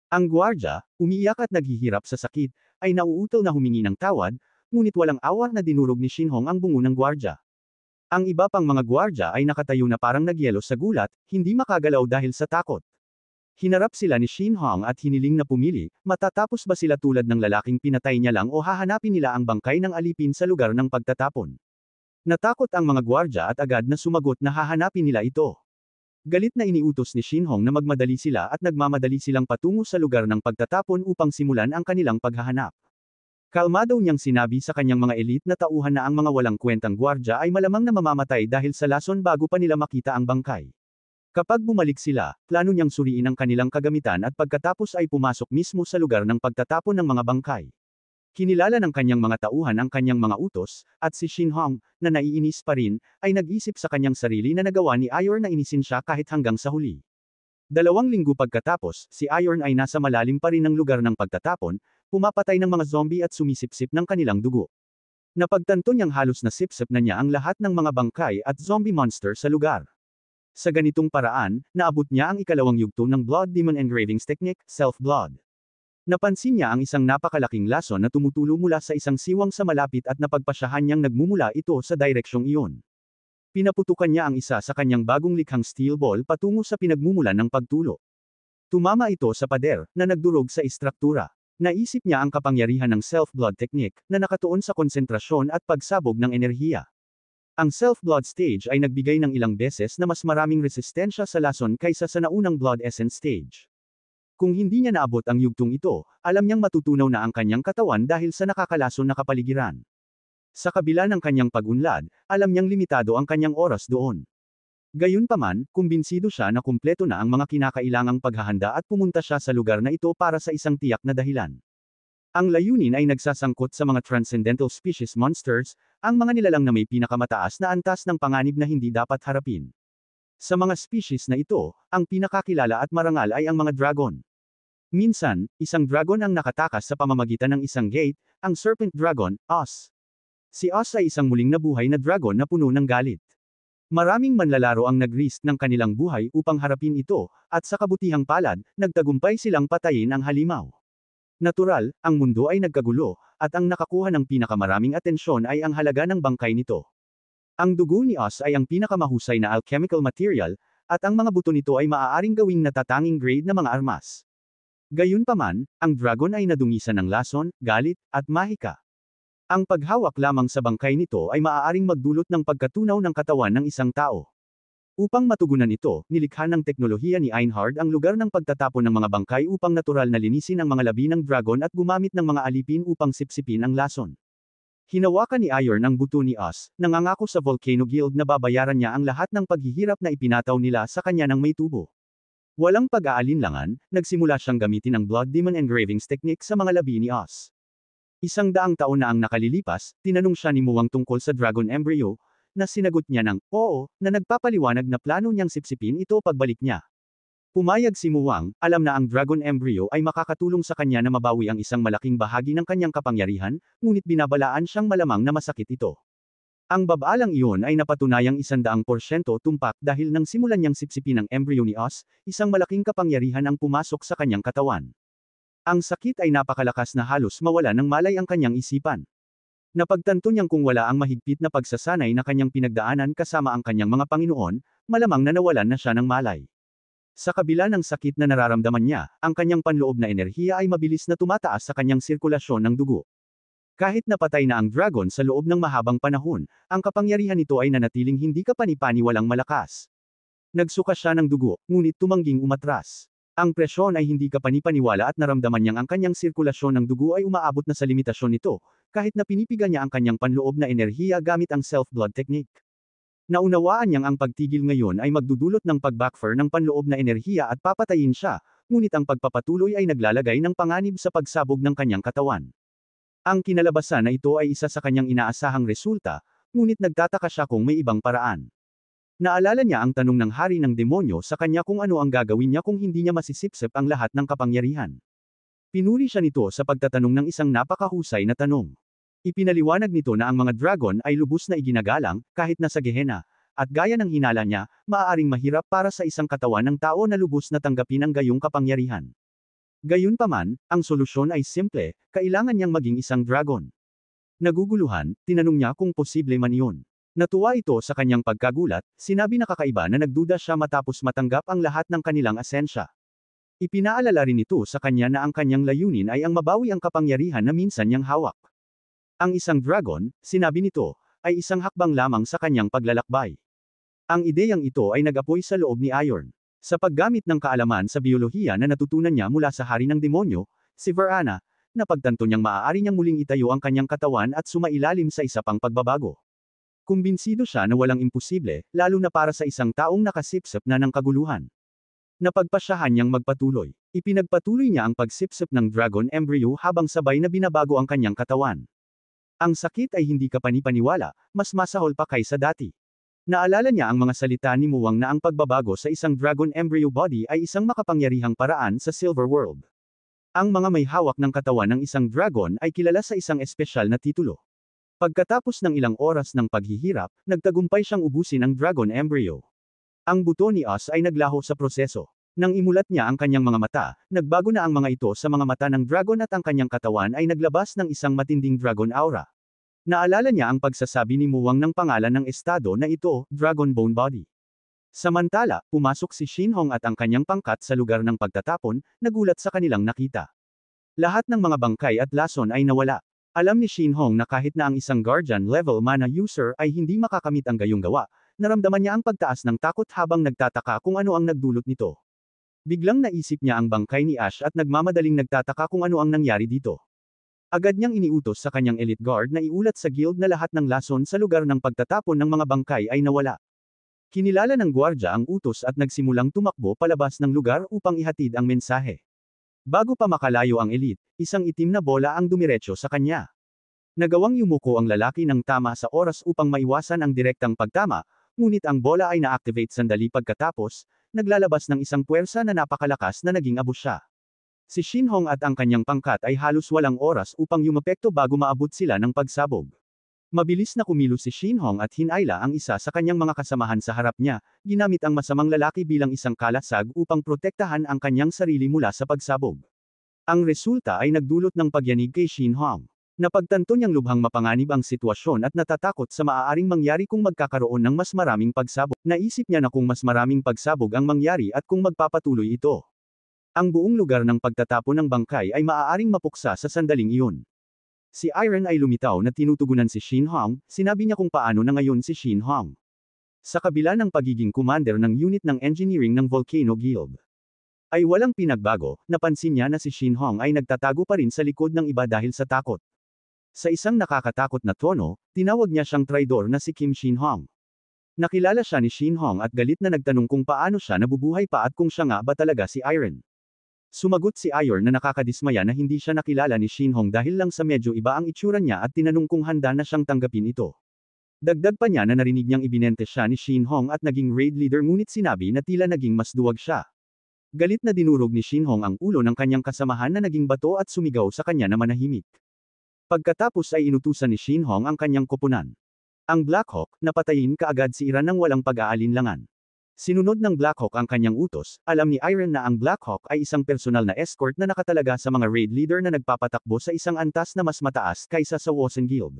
Ang gwardya, umiiyak at naghihirap sa sakit, ay nauutal na humingi ng tawad, ngunit walang awa na dinurog ni Shin Hong ang bungo ng gwardya. Ang iba pang mga gwardya ay nakatayo na parang nagyelo sa gulat, hindi makagalaw dahil sa takot. Hinarap sila ni Shin Hong at hiniling na pumili, matatapos ba sila tulad ng lalaking pinatay niya lang o hahanapin nila ang bangkay ng alipin sa lugar ng pagtatapon. Natakot ang mga gwardya at agad na sumagot na hahanapin nila ito. Galit na iniutos ni Shin Hong na magmadali sila at nagmamadali silang patungo sa lugar ng pagtatapon upang simulan ang kanilang paghahanap. Kalmado niyang sinabi sa kanyang mga elite na tauhan na ang mga walang kwentang gwardya ay malamang na mamamatay dahil sa lason bago pa nila makita ang bangkay. Kapag bumalik sila, plano niyang suriin ang kanilang kagamitan at pagkatapos ay pumasok mismo sa lugar ng pagtatapon ng mga bangkay. Kinilala ng kanyang mga tauhan ang kanyang mga utos, at si Shin Hong, na naiinis pa rin, ay nag-isip sa kanyang sarili na nagawa ni Iron na inisin siya kahit hanggang sa huli. 2 linggo pagkatapos, si Iron ay nasa malalim pa rin ng lugar ng pagtatapon, pumapatay ng mga zombie at sumisipsip ng kanilang dugo. Napagtanto niyang halos nasipsip na niya ang lahat ng mga bangkay at zombie monster sa lugar. Sa ganitong paraan, naabot niya ang ikalawang yugto ng Blood Demon Engravings Technique, Self-Blood. Napansin niya ang isang napakalaking lason na tumutulo mula sa isang siwang sa malapit at napagpasyahan niyang nagmumula ito sa direksyong iyon. Pinaputukan niya ang isa sa kanyang bagong likhang steel ball patungo sa pinagmumulan ng pagtulo. Tumama ito sa pader, na nagdurog sa istruktura. Naisip niya ang kapangyarihan ng Self-Blood Technique, na nakatuon sa konsentrasyon at pagsabog ng enerhiya. Ang Self-Blood Stage ay nagbigay ng ilang beses na mas maraming resistensya sa lason kaysa sa naunang Blood Essence Stage. Kung hindi niya naabot ang yugtong ito, alam niyang matutunaw na ang kanyang katawan dahil sa nakakalason na kapaligiran. Sa kabila ng kanyang pag-unlad, alam niyang limitado ang kanyang oras doon. Gayunpaman, kumbinsido siya na kumpleto na ang mga kinakailangang paghahanda at pumunta siya sa lugar na ito para sa isang tiyak na dahilan. Ang layunin ay nagsasangkot sa mga transcendental species monsters, ang mga nilalang na may pinakamataas na antas ng panganib na hindi dapat harapin. Sa mga species na ito, ang pinakakilala at marangal ay ang mga dragon. Minsan, isang dragon ang nakatakas sa pamamagitan ng isang gate, ang Serpent Dragon, Oz. Si Oz ay isang muling nabuhay na dragon na puno ng galit. Maraming manlalaro ang nag-risk ng kanilang buhay upang harapin ito, at sa kabutihang palad, nagtagumpay silang patayin ang halimaw. Natural, ang mundo ay nagkagulo, at ang nakakuha ng pinakamaraming atensyon ay ang halaga ng bangkay nito. Ang dugo ni Oz ay ang pinakamahusay na alchemical material, at ang mga buto nito ay maaaring gawing natatanging grade na mga armas. Gayunpaman, ang dragon ay nadungisan ng lason, galit, at mahika. Ang paghawak lamang sa bangkay nito ay maaaring magdulot ng pagkatunaw ng katawan ng isang tao. Upang matugunan ito, nilikha ng teknolohiya ni Einhard ang lugar ng pagtatapon ng mga bangkay upang natural na linisin ang mga labi ng dragon at gumamit ng mga alipin upang sipsipin ang lason. Hinawakan ni Iron ang buto ni Oz, nangangako sa Volcano Guild na babayaran niya ang lahat ng paghihirap na ipinataw nila sa kanya ng may tubo. Walang pag-aalinlangan, nagsimula siyang gamitin ang Blood Demon Engravings Technique sa mga labi ni Oz. 100 taon na ang nakalilipas, tinanong siya ni Muwang tungkol sa Dragon Embryo, na sinagot niya ng oo, na nagpapaliwanag na plano niyang sipsipin ito pagbalik niya. Pumayag si Muwang, alam na ang Dragon Embryo ay makakatulong sa kanya na mabawi ang isang malaking bahagi ng kanyang kapangyarihan, ngunit binabalaan siyang malamang na masakit ito. Ang babalang iyon ay napatunayang 100% tumpak dahil nang simulan niyang sipsipin ang embryo ni Oz, isang malaking kapangyarihan ang pumasok sa kanyang katawan. Ang sakit ay napakalakas na halos mawala ng malay ang kanyang isipan. Napagtanto niyang kung wala ang mahigpit na pagsasanay na kanyang pinagdaanan kasama ang kanyang mga Panginoon, malamang na nawalan na siya ng malay. Sa kabila ng sakit na nararamdaman niya, ang kanyang panloob na enerhiya ay mabilis na tumataas sa kanyang sirkulasyon ng dugo. Kahit napatay na ang dragon sa loob ng mahabang panahon, ang kapangyarihan nito ay nanatiling hindi kapani-paniwalang malakas. Nagsuka siya ng dugo, ngunit tumangging umatras. Ang presyon ay hindi kapani-paniwala at naramdaman niyang ang kanyang sirkulasyon ng dugo ay umaabot na sa limitasyon nito, kahit na pinipiga niya ang kanyang panloob na enerhiya gamit ang self-blood technique. Naunawaan niyang ang pagtigil ngayon ay magdudulot ng pag-backfire ng panloob na enerhiya at papatayin siya, ngunit ang pagpapatuloy ay naglalagay ng panganib sa pagsabog ng kanyang katawan. Ang kinalabasan na ito ay isa sa kanyang inaasahang resulta, ngunit nagtataka siya kung may ibang paraan. Naalala niya ang tanong ng hari ng demonyo sa kanya kung ano ang gagawin niya kung hindi niya masisipsip ang lahat ng kapangyarihan. Pinuri siya nito sa pagtatanong ng isang napakahusay na tanong. Ipinaliwanag nito na ang mga dragon ay lubos na iginagalang, kahit nasa Gehenna, at gaya ng hinala niya, maaaring mahirap para sa isang katawan ng tao na lubos na tanggapin ang gayong kapangyarihan. Gayunpaman, ang solusyon ay simple, kailangan niyang maging isang dragon. Naguguluhan, tinanong niya kung posible man iyon. Natuwa ito sa kanyang pagkagulat, sinabi na kakaiba na nagduda siya matapos matanggap ang lahat ng kanilang asensya. Ipinaalala rin ito sa kanya na ang kanyang layunin ay ang mabawi ang kapangyarihan na minsan niyang hawak. Ang isang dragon, sinabi nito, ay isang hakbang lamang sa kanyang paglalakbay. Ang ideyang ito ay nag-apoy sa loob ni Iron. Sa paggamit ng kaalaman sa biyolohiya na natutunan niya mula sa hari ng demonyo, si Verana, napagtanto niyang maaari niyang muling itayo ang kanyang katawan at sumailalim sa isa pang pagbabago. Kumbinsido siya na walang imposible, lalo na para sa isang taong nakasipsip na ng kaguluhan. Napagpasyahan niyang magpatuloy. Ipinagpatuloy niya ang pagsipsip ng dragon embryo habang sabay na binabago ang kanyang katawan. Ang sakit ay hindi kapanipaniwala, mas masahol pa kaysa dati. Naalala niya ang mga salita ni Muwang na ang pagbabago sa isang dragon embryo body ay isang makapangyarihang paraan sa Silver World. Ang mga may hawak ng katawan ng isang dragon ay kilala sa isang espesyal na titulo. Pagkatapos ng ilang oras ng paghihirap, nagtagumpay siyang ubusin ang dragon embryo. Ang buto ni Us ay naglaho sa proseso. Nang imulat niya ang kanyang mga mata, nagbago na ang mga ito sa mga mata ng dragon at ang kanyang katawan ay naglabas ng isang matinding dragon aura. Naalala niya ang pagsasabi ni Muwang ng pangalan ng estado na ito, Dragon Bone Body. Samantala, pumasok si Shinhong at ang kanyang pangkat sa lugar ng pagtatapon, nagulat sa kanilang nakita. Lahat ng mga bangkay at lason ay nawala. Alam ni Shinhong na kahit na ang isang guardian level mana user ay hindi makakamit ang gayong gawa, naramdaman niya ang pagtaas ng takot habang nagtataka kung ano ang nagdulot nito. Biglang naisip niya ang bangkay ni Ash at nagmamadaling nagtataka kung ano ang nangyari dito. Agad niyang iniutos sa kanyang elite guard na iulat sa guild na lahat ng lason sa lugar ng pagtatapon ng mga bangkay ay nawala. Kinilala ng gwardya ang utos at nagsimulang tumakbo palabas ng lugar upang ihatid ang mensahe. Bago pa makalayo ang elite, isang itim na bola ang dumiretso sa kanya. Nagawang yumuko ang lalaki ng tama sa oras upang maiwasan ang direktang pagtama, ngunit ang bola ay na-activate sandali pagkatapos, naglalabas ng isang puwersa na napakalakas na naging abos siya. Si Shinhong at ang kanyang pangkat ay halos walang oras upang yumapekto bago maabot sila ng pagsabog. Mabilis na kumilos si Shinhong at hinayla ang isa sa kanyang mga kasamahan sa harap niya, ginamit ang masamang lalaki bilang isang kalasag upang protektahan ang kanyang sarili mula sa pagsabog. Ang resulta ay nagdulot ng pagyanig kay Shinhong. Napagtanto niyang lubhang mapanganib ang sitwasyon at natatakot sa maaaring mangyari kung magkakaroon ng mas maraming pagsabog. Naisip niya na kung mas maraming pagsabog ang mangyari at kung magpapatuloy ito, ang buong lugar ng pagtatapon ng bangkay ay maaaring mapuksa sa sandaling iyon. Si Iron ay lumitaw na tinutugunan si Shinhong, sinabi niya kung paano na ngayon si Shinhong. Sa kabila ng pagiging commander ng unit ng engineering ng Volcano Guild, ay walang pinagbago, napansin niya na si Shinhong ay nagtatago pa rin sa likod ng iba dahil sa takot. Sa isang nakakatakot na tono, tinawag niya siyang traidor na si Kim Shinhong. Nakilala siya ni Shinhong at galit na nagtanong kung paano siya nabubuhay pa at kung siya nga ba talaga si Iron. Sumagot si Iron na nakakadismaya na hindi siya nakilala ni Shinhong dahil lang sa medyo iba ang itsura niya at tinanong kung handa na siyang tanggapin ito. Dagdag pa niya na narinig niyang ibinente siya ni Shinhong at naging raid leader ngunit sinabi na tila naging mas duwag siya. Galit na dinurog ni Shinhong ang ulo ng kanyang kasamahan na naging bato at sumigaw sa kanya na manahimik. Pagkatapos ay inutusan ni Shinhong ang kanyang koponan. Ang Blackhawk, napatayin kaagad si Iran ng walang pag-aalinlangan. Sinunod ng Blackhawk ang kanyang utos, alam ni Iron na ang Blackhawk ay isang personal na escort na nakatalaga sa mga raid leader na nagpapatakbo sa isang antas na mas mataas kaysa sa Wosen Guild.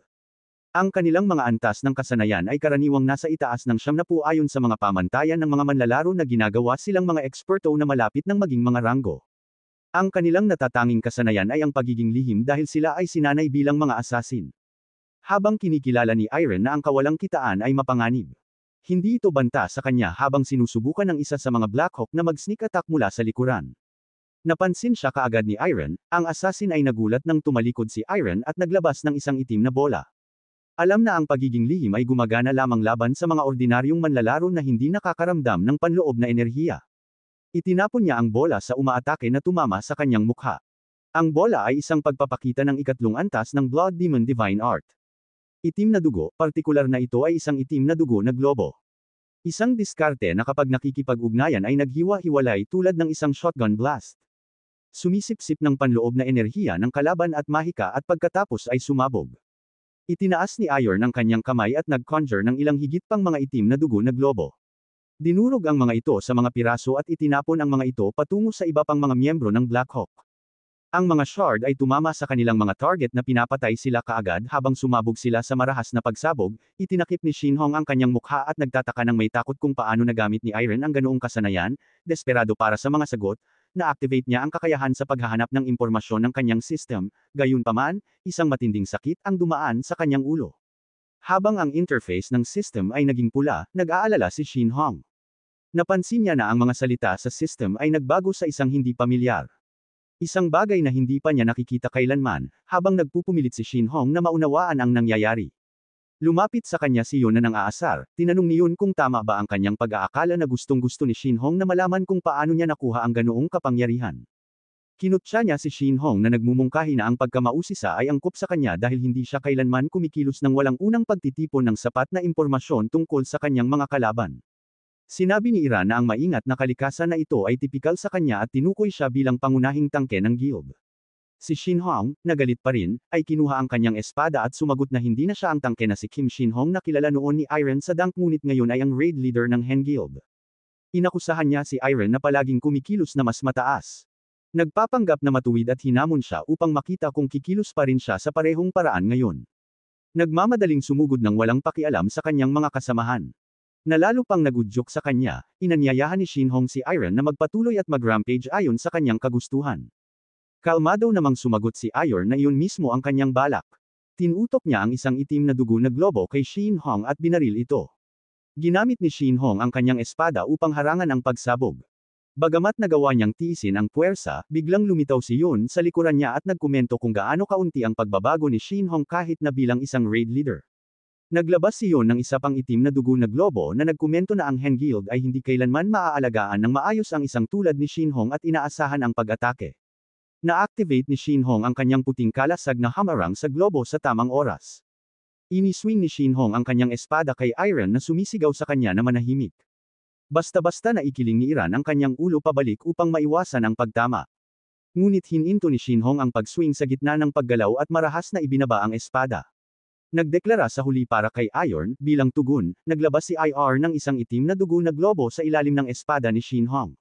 Ang kanilang mga antas ng kasanayan ay karaniwang nasa itaas ng 70 ayon sa mga pamantayan ng mga manlalaro na ginagawa silang mga eksperto na malapit ng maging mga ranggo. Ang kanilang natatanging kasanayan ay ang pagiging lihim dahil sila ay sinanay bilang mga assassin. Habang kinikilala ni Iron na ang kawalang kitaan ay mapanganib. Hindi ito banta sa kanya habang sinusubukan ng isa sa mga Blackhawk na mag-sneak attack mula sa likuran. Napansin siya kaagad ni Iron, ang assassin ay nagulat nang tumalikod si Iron at naglabas ng isang itim na bola. Alam na ang pagiging lihim ay gumagana lamang laban sa mga ordinaryong manlalaro na hindi nakakaramdam ng panloob na enerhiya. Itinapon niya ang bola sa umaatake na tumama sa kanyang mukha. Ang bola ay isang pagpapakita ng ikatlong antas ng Blood Demon Divine Art. Itim na dugo, partikular na ito ay isang itim na dugo na globo. Isang diskarte na kapag nakikipag-ugnayan ay naghiwa-hiwalay tulad ng isang shotgun blast. Sumisipsip ng panloob na enerhiya ng kalaban at mahika at pagkatapos ay sumabog. Itinaas ni Iron ang kanyang kamay at nag-conjure ng ilang higit pang mga itim na dugo na globo. Dinurog ang mga ito sa mga piraso at itinapon ang mga ito patungo sa iba pang mga miyembro ng Black Hawk. Ang mga shard ay tumama sa kanilang mga target na pinapatay sila kaagad habang sumabog sila sa marahas na pagsabog, itinakip ni Shinhong ang kanyang mukha at nagtataka ng may takot kung paano nagamit ni Iron ang ganoong kasanayan, desperado para sa mga sagot, na-activate niya ang kakayahan sa paghahanap ng impormasyon ng kanyang system, gayunpaman, isang matinding sakit ang dumaan sa kanyang ulo. Habang ang interface ng system ay naging pula, nag-aalala si Shinhong. Napansin niya na ang mga salita sa system ay nagbago sa isang hindi pamilyar. Isang bagay na hindi pa niya nakikita kailanman, habang nagpupumilit si Shinhong na maunawaan ang nangyayari. Lumapit sa kanya si Yun na nang aasar, tinanong ni Yun kung tama ba ang kanyang pag-aakala na gustong-gusto ni Shinhong na malaman kung paano niya nakuha ang ganoong kapangyarihan. Kinutya niya si Shinhong na nagmumungkahi na ang pagkamausisa ay angkop sa kanya dahil hindi siya kailanman kumikilos ng walang unang pagtitipon ng sapat na impormasyon tungkol sa kanyang mga kalaban. Sinabi ni Ira na ang maingat na kalikasan na ito ay tipikal sa kanya at tinukoy siya bilang pangunahing tangke ng guild. Si Shinhong, nagalit pa rin, ay kinuha ang kanyang espada at sumagot na hindi na siya ang tangke na si Kim Shinhong na kilala noon ni Iron sa Dunk ngunit ngayon ay ang raid leader ng Hen Guild. Inakusahan niya si Iron na palaging kumikilos na mas mataas. Nagpapanggap na matuwid at hinamon siya upang makita kung kikilos pa rin siya sa parehong paraan ngayon. Nagmamadaling sumugod ng walang pakialam sa kanyang mga kasamahan. Nalalo pang nagudyok sa kanya, inanyayahan ni Shinhong si Iron na magpatuloy at mag-rampage ayon sa kanyang kagustuhan. Kalmado namang sumagot si Iron na iyon mismo ang kanyang balak. Tinutok niya ang isang itim na dugo na globo kay Shinhong at binaril ito. Ginamit ni Shinhong ang kanyang espada upang harangan ang pagsabog. Bagamat nagawa niyang tiisin ang puwersa, biglang lumitaw si Yun sa likuran niya at nagkomento kung gaano kaunti ang pagbabago ni Shinhong kahit na bilang isang raid leader. Naglabas si Yun ng isa pang itim na dugo na globo na nagkomento na ang Hen Guild ay hindi kailanman maaalagaan ng maayos ang isang tulad ni Shinhong at inaasahan ang pag-atake. Na-activate ni Shinhong ang kanyang puting kalasag na hamarang sa globo sa tamang oras. Iniswing ni Shinhong ang kanyang espada kay Iron na sumisigaw sa kanya na manahimik. Basta-basta na ikiling ni Iran ang kanyang ulo pabalik upang maiwasan ang pagtama. Ngunit hininto ni Shinhong ang pag-swing sa gitna ng paggalaw at marahas na ibinaba ang espada. Nagdeklara sa huli para kay Iron, bilang tugon, naglabas si IR ng isang itim na dugo na globo sa ilalim ng espada ni Shinhong.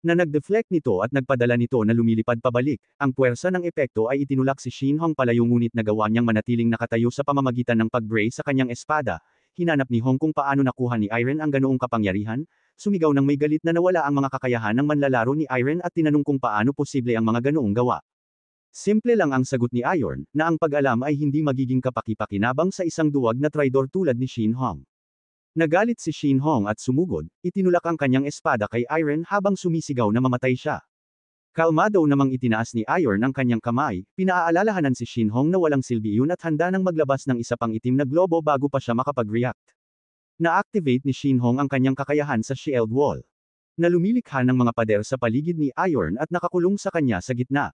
Na nag-deflect nito at nagpadala nito na lumilipad pabalik, ang puwersa ng epekto ay itinulak si Shinhong palayo ngunit nagawa niyang manatiling nakatayo sa pamamagitan ng pag-brace sa kanyang espada. Hinanap ni Hong kung paano nakuha ni Iron ang ganoong kapangyarihan, sumigaw ng may galit na nawala ang mga kakayahan ng manlalaro ni Iron at tinanong kung paano posible ang mga ganoong gawa. Simple lang ang sagot ni Iron, na ang pag-alam ay hindi magiging kapaki-pakinabang sa isang duwag na traidor tulad ni Shinhong. Nagalit si Shinhong at sumugod, itinulak ang kanyang espada kay Iron habang sumisigaw na mamatay siya. Kalmado namang itinaas ni Iron ang kanyang kamay, pinaalalahanan si Shinhong na walang silbi iyon at handa nang maglabas ng isa pang itim na globo bago pa siya makapag-react. Na-activate ni Shinhong ang kanyang kakayahan sa shield wall. Na lumilikha ng mga pader sa paligid ni Iron at nakakulong sa kanya sa gitna.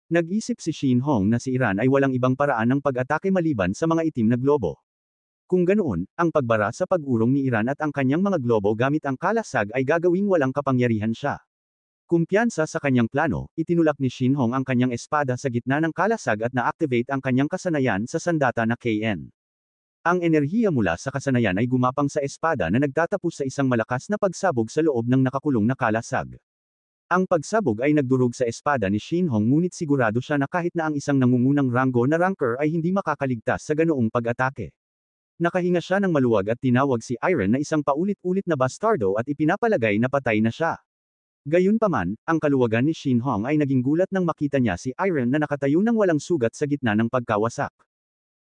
Nag-isip si Shinhong na si Iran ay walang ibang paraan ng pag-atake maliban sa mga itim na globo. Kung ganoon, ang pagbara sa pag-urong ni Iran at ang kanyang mga globo gamit ang kalasag ay gagawing walang kapangyarihan siya. Kumpiyansa sa kanyang plano, itinulak ni Shinhong ang kanyang espada sa gitna ng kalasag at na-activate ang kanyang kasanayan sa sandata na KN. Ang enerhiya mula sa kasanayan ay gumapang sa espada na nagtatapos sa isang malakas na pagsabog sa loob ng nakakulong na kalasag. Ang pagsabog ay nagdurog sa espada ni Shinhong ngunit sigurado siya na kahit na ang isang nangungunang ranggo na ranker ay hindi makakaligtas sa ganoong pag-atake. Nakahinga siya ng maluwag at tinawag si Iron na isang paulit-ulit na bastardo at ipinapalagay na patay na siya. Gayunpaman, ang kaluwagan ni Shinhong ay naging gulat nang makita niya si Iron na nakatayo ng walang sugat sa gitna ng pagkawasak.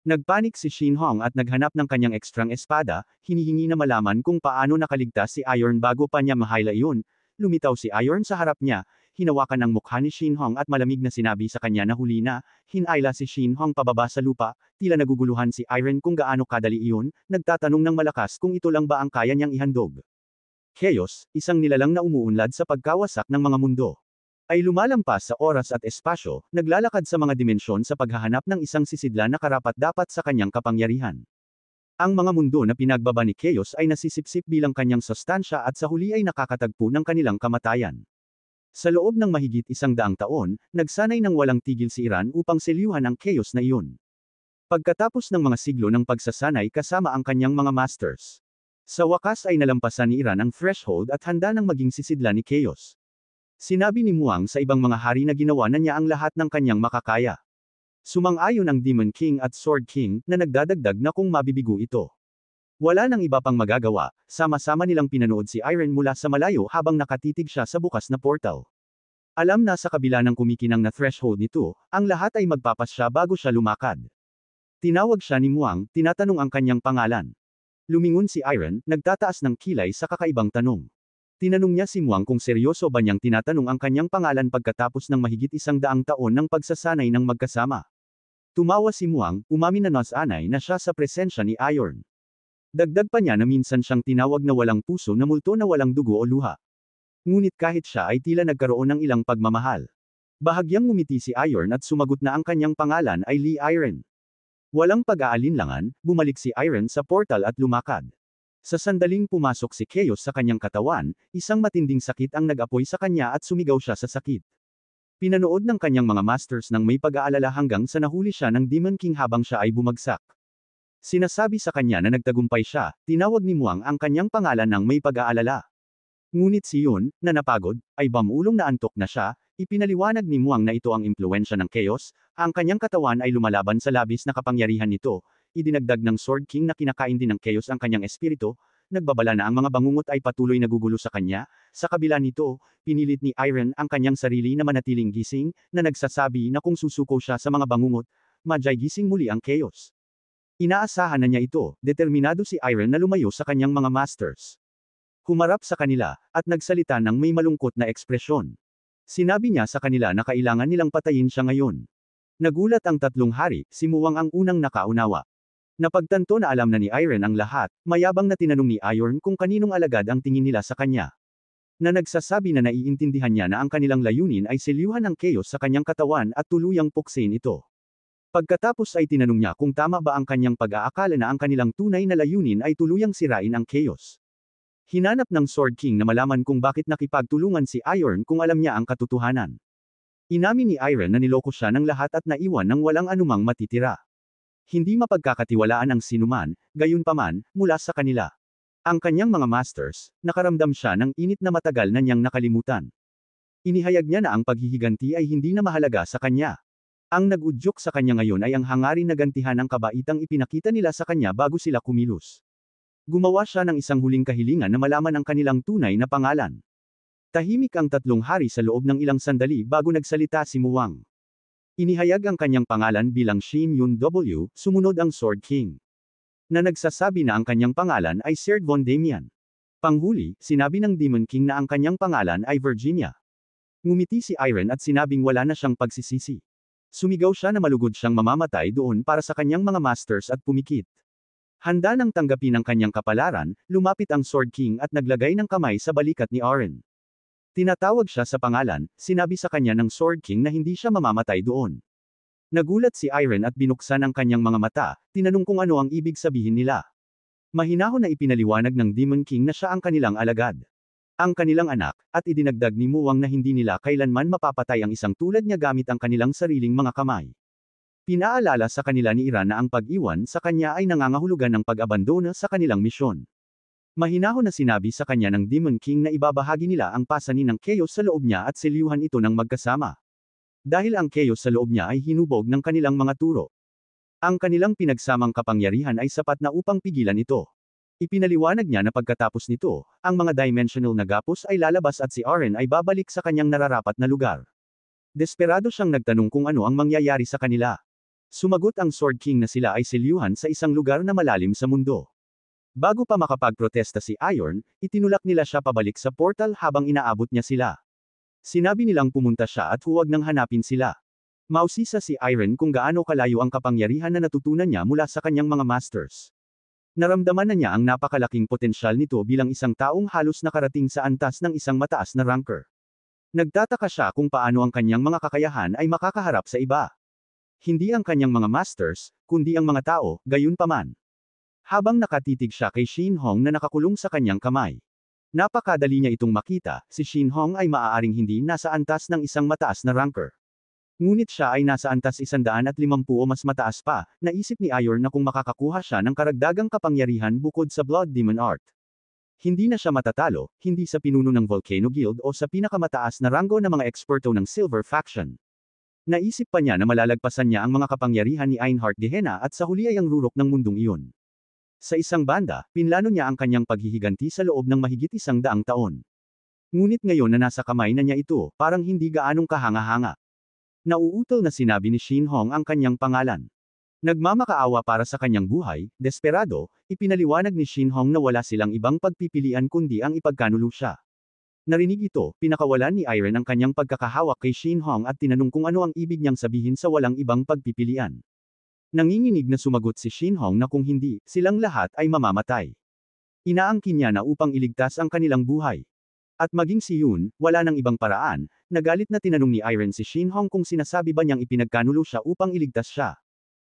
Nagpanik si Shinhong at naghanap ng kanyang ekstrang espada, hinihingi na malaman kung paano nakaligtas si Iron bago pa niya mahaila iyon. Lumitaw si Iron sa harap niya, hinawakan ang mukha ni Shinhong at malamig na sinabi sa kanya na huli na, hinayla si Shinhong pababa sa lupa, tila naguguluhan si Iron kung gaano kadali iyon, nagtatanong ng malakas kung ito lang ba ang kaya niyang ihandog. Chaos, isang nilalang na umuunlad sa pagkawasak ng mga mundo, ay lumalampas sa oras at espasyo, naglalakad sa mga dimensyon sa paghahanap ng isang sisidlan na karapat-dapat sa kanyang kapangyarihan. Ang mga mundo na pinagbaba ni Chaos ay nasisipsip bilang kanyang sustansya at sa huli ay nakakatagpo ng kanilang kamatayan. Sa loob ng mahigit 100 taon, nagsanay ng walang tigil si Iran upang selyuhan ang Chaos na iyon. Pagkatapos ng mga siglo ng pagsasanay kasama ang kanyang mga masters, sa wakas ay nalampasan ni Iran ang threshold at handa ng maging sisidlan ni Chaos. Sinabi ni Muang sa ibang mga hari na ginawa na niya ang lahat ng kanyang makakaya. Sumang-ayon ang Demon King at Sword King, na nagdadagdag na kung mabibigo ito. Wala nang iba pang magagawa, sama-sama nilang pinanood si Iron mula sa malayo habang nakatitig siya sa bukas na portal. Alam na sa kabila ng kumikinang na threshold nito, ang lahat ay magpapasya bago siya lumakad. Tinawag siya ni Muang, tinatanong ang kanyang pangalan. Lumingon si Iron, nagtataas ng kilay sa kakaibang tanong. Tinanong niya si Muang kung seryoso ba niyang tinatanong ang kanyang pangalan pagkatapos ng mahigit 100 taon ng pagsasanay ng magkasama. Tumawa si Muang, umamin na nasanay na siya sa presensya ni Iron. Dagdag pa niya na minsan siyang tinawag na walang puso na multo na walang dugo o luha. Ngunit kahit siya ay tila nagkaroon ng ilang pagmamahal. Bahagyang ngumiti si Iron at sumagot na ang kanyang pangalan ay Lee Iron. Walang pag-aalinlangan, bumalik si Iron sa portal at lumakad. Sa sandaling pumasok si Chaos sa kanyang katawan, isang matinding sakit ang nag-apoy sa kanya at sumigaw siya sa sakit. Pinanood ng kanyang mga masters ng may pag-aalala hanggang sa nahuli siya ng Demon King habang siya ay bumagsak. Sinasabi sa kanya na nagtagumpay siya, tinawag ni Muang ang kanyang pangalan ng may pag-aalala. Ngunit si Yun, na napagod, ay bamulong na antok na siya, ipinaliwanag ni Muang na ito ang impluensya ng Chaos, ang kanyang katawan ay lumalaban sa labis na kapangyarihan nito, idinagdag ng Sword King na kinakain din ng Chaos ang kanyang espiritu, nagbabala na ang mga bangungot ay patuloy nagugulo sa kanya, sa kabila nito, pinilit ni Iron ang kanyang sarili na manatiling gising, na nagsasabi na kung susuko siya sa mga bangungot, madyay gising muli ang Chaos. Inaasahan na niya ito, determinado si Iron na lumayo sa kanyang mga masters. Humarap sa kanila, at nagsalita ng may malungkot na ekspresyon. Sinabi niya sa kanila na kailangan nilang patayin siya ngayon. Nagulat ang tatlong hari, si Muang ang unang nakaunawa. Napagtanto na alam na ni Iron ang lahat, mayabang na tinanong ni Iron kung kaninong alagad ang tingin nila sa kanya. Na nagsasabi na naiintindihan niya na ang kanilang layunin ay selyuhan ang Chaos sa kanyang katawan at tuluyang puksin ito. Pagkatapos ay tinanong niya kung tama ba ang kanyang pag-aakala na ang kanilang tunay na layunin ay tuluyang sirain ang Chaos. Hinanap ng Sword King na malaman kung bakit nakipagtulungan si Iron kung alam niya ang katotohanan. Inamin ni Iron na niloko siya ng lahat at naiwan ng walang anumang matitira. Hindi mapagkakatiwalaan ang sinuman, gayunpaman, mula sa kanila. Ang kanyang mga masters, nakaramdam siya ng init na matagal na niyang nakalimutan. Inihayag niya na ang paghihiganti ay hindi na mahalaga sa kanya. Ang nag-udyok sa kanya ngayon ay ang hangarin na gantihan ang kabaitang ipinakita nila sa kanya bago sila kumilos. Gumawa siya ng isang huling kahilingan na malaman ang kanilang tunay na pangalan. Tahimik ang tatlong hari sa loob ng ilang sandali bago nagsalita si Muang. Inihayag ang kanyang pangalan bilang Shin Yun W, sumunod ang Sword King. Na nagsasabi na ang kanyang pangalan ay Sir Von Damian. Panghuli, sinabi ng Demon King na ang kanyang pangalan ay Virginia. Ngumiti si Iron at sinabing wala na siyang pagsisisi. Sumigaw siya na malugod siyang mamamatay doon para sa kanyang mga masters at pumikit. Handa nang tanggapin ang kanyang kapalaran, lumapit ang Sword King at naglagay ng kamay sa balikat ni Iron. Tinatawag siya sa pangalan, sinabi sa kanya ng Sword King na hindi siya mamamatay doon. Nagulat si Iron at binuksan ang kanyang mga mata, tinanong kung ano ang ibig sabihin nila. Mahinahon na ipinaliwanag ng Demon King na siya ang kanilang alagad. Ang kanilang anak, at idinagdag ni Muang na hindi nila kailanman mapapatay ang isang tulad niya gamit ang kanilang sariling mga kamay. Pinaalala sa kanila ni Iran na ang pag-iwan sa kanya ay nangangahulugan ng pag-abandona sa kanilang misyon. Mahinahon na sinabi sa kanya ng Demon King na ibabahagi nila ang pasanin ng Chaos sa loob niya at selyuhan ito ng magkasama. Dahil ang Chaos sa loob niya ay hinubog ng kanilang mga turo. Ang kanilang pinagsamang kapangyarihan ay sapat na upang pigilan ito. Ipinaliwanag niya na pagkatapos nito, ang mga dimensional na gapos ay lalabas at si Iron ay babalik sa kanyang nararapat na lugar. Desperado siyang nagtanong kung ano ang mangyayari sa kanila. Sumagot ang Sword King na sila ay selyuhan sa isang lugar na malalim sa mundo. Bago pa makapagprotesta si Iron, itinulak nila siya pabalik sa portal habang inaabot niya sila. Sinabi nilang pumunta siya at huwag nang hanapin sila. Mausisa si Iron kung gaano kalayo ang kapangyarihan na natutunan niya mula sa kanyang mga masters. Naramdaman na niya ang napakalaking potensyal nito bilang isang taong halos nakarating sa antas ng isang mataas na ranker. Nagtataka siya kung paano ang kanyang mga kakayahan ay makakaharap sa iba. Hindi ang kanyang mga masters, kundi ang mga tao, gayunpaman. Habang nakatitig siya kay Shin Hong na nakakulong sa kanyang kamay. Napakadali niya itong makita, si Shin Hong ay maaaring hindi nasa antas ng isang mataas na ranker. Ngunit siya ay nasa antas 150 o mas mataas pa, naisip ni Iron na kung makakakuha siya ng karagdagang kapangyarihan bukod sa Blood Demon Art. Hindi na siya matatalo, hindi sa pinuno ng Volcano Guild o sa pinakamataas na ranggo ng mga eksperto ng Silver Faction. Naisip pa niya na malalagpasan niya ang mga kapangyarihan ni Einhart Gehenna at sa huli ay ang rurok ng mundong iyon. Sa isang banda, pinlano niya ang kanyang paghihiganti sa loob ng mahigit 100 taon. Ngunit ngayon na nasa kamay na niya ito, parang hindi gaanong kahanga-hanga. Nauutol na sinabi ni Shin Hong ang kanyang pangalan. Nagmamakaawa para sa kanyang buhay, desperado, ipinaliwanag ni Shin Hong na wala silang ibang pagpipilian kundi ang ipagkanulo siya. Narinig ito, pinakawalan ni Iron ang kanyang pagkakahawak kay Shin Hong at tinanong kung ano ang ibig niyang sabihin sa walang ibang pagpipilian. Nanginginig na sumagot si Shin Hong na kung hindi, silang lahat ay mamamatay. Inaangkin niya na upang iligtas ang kanilang buhay. At maging si Yoon, wala nang ibang paraan, nagalit na tinanong ni Iron si Shin Hong kung sinasabi ba niyang ipinagkanulo siya upang iligtas siya.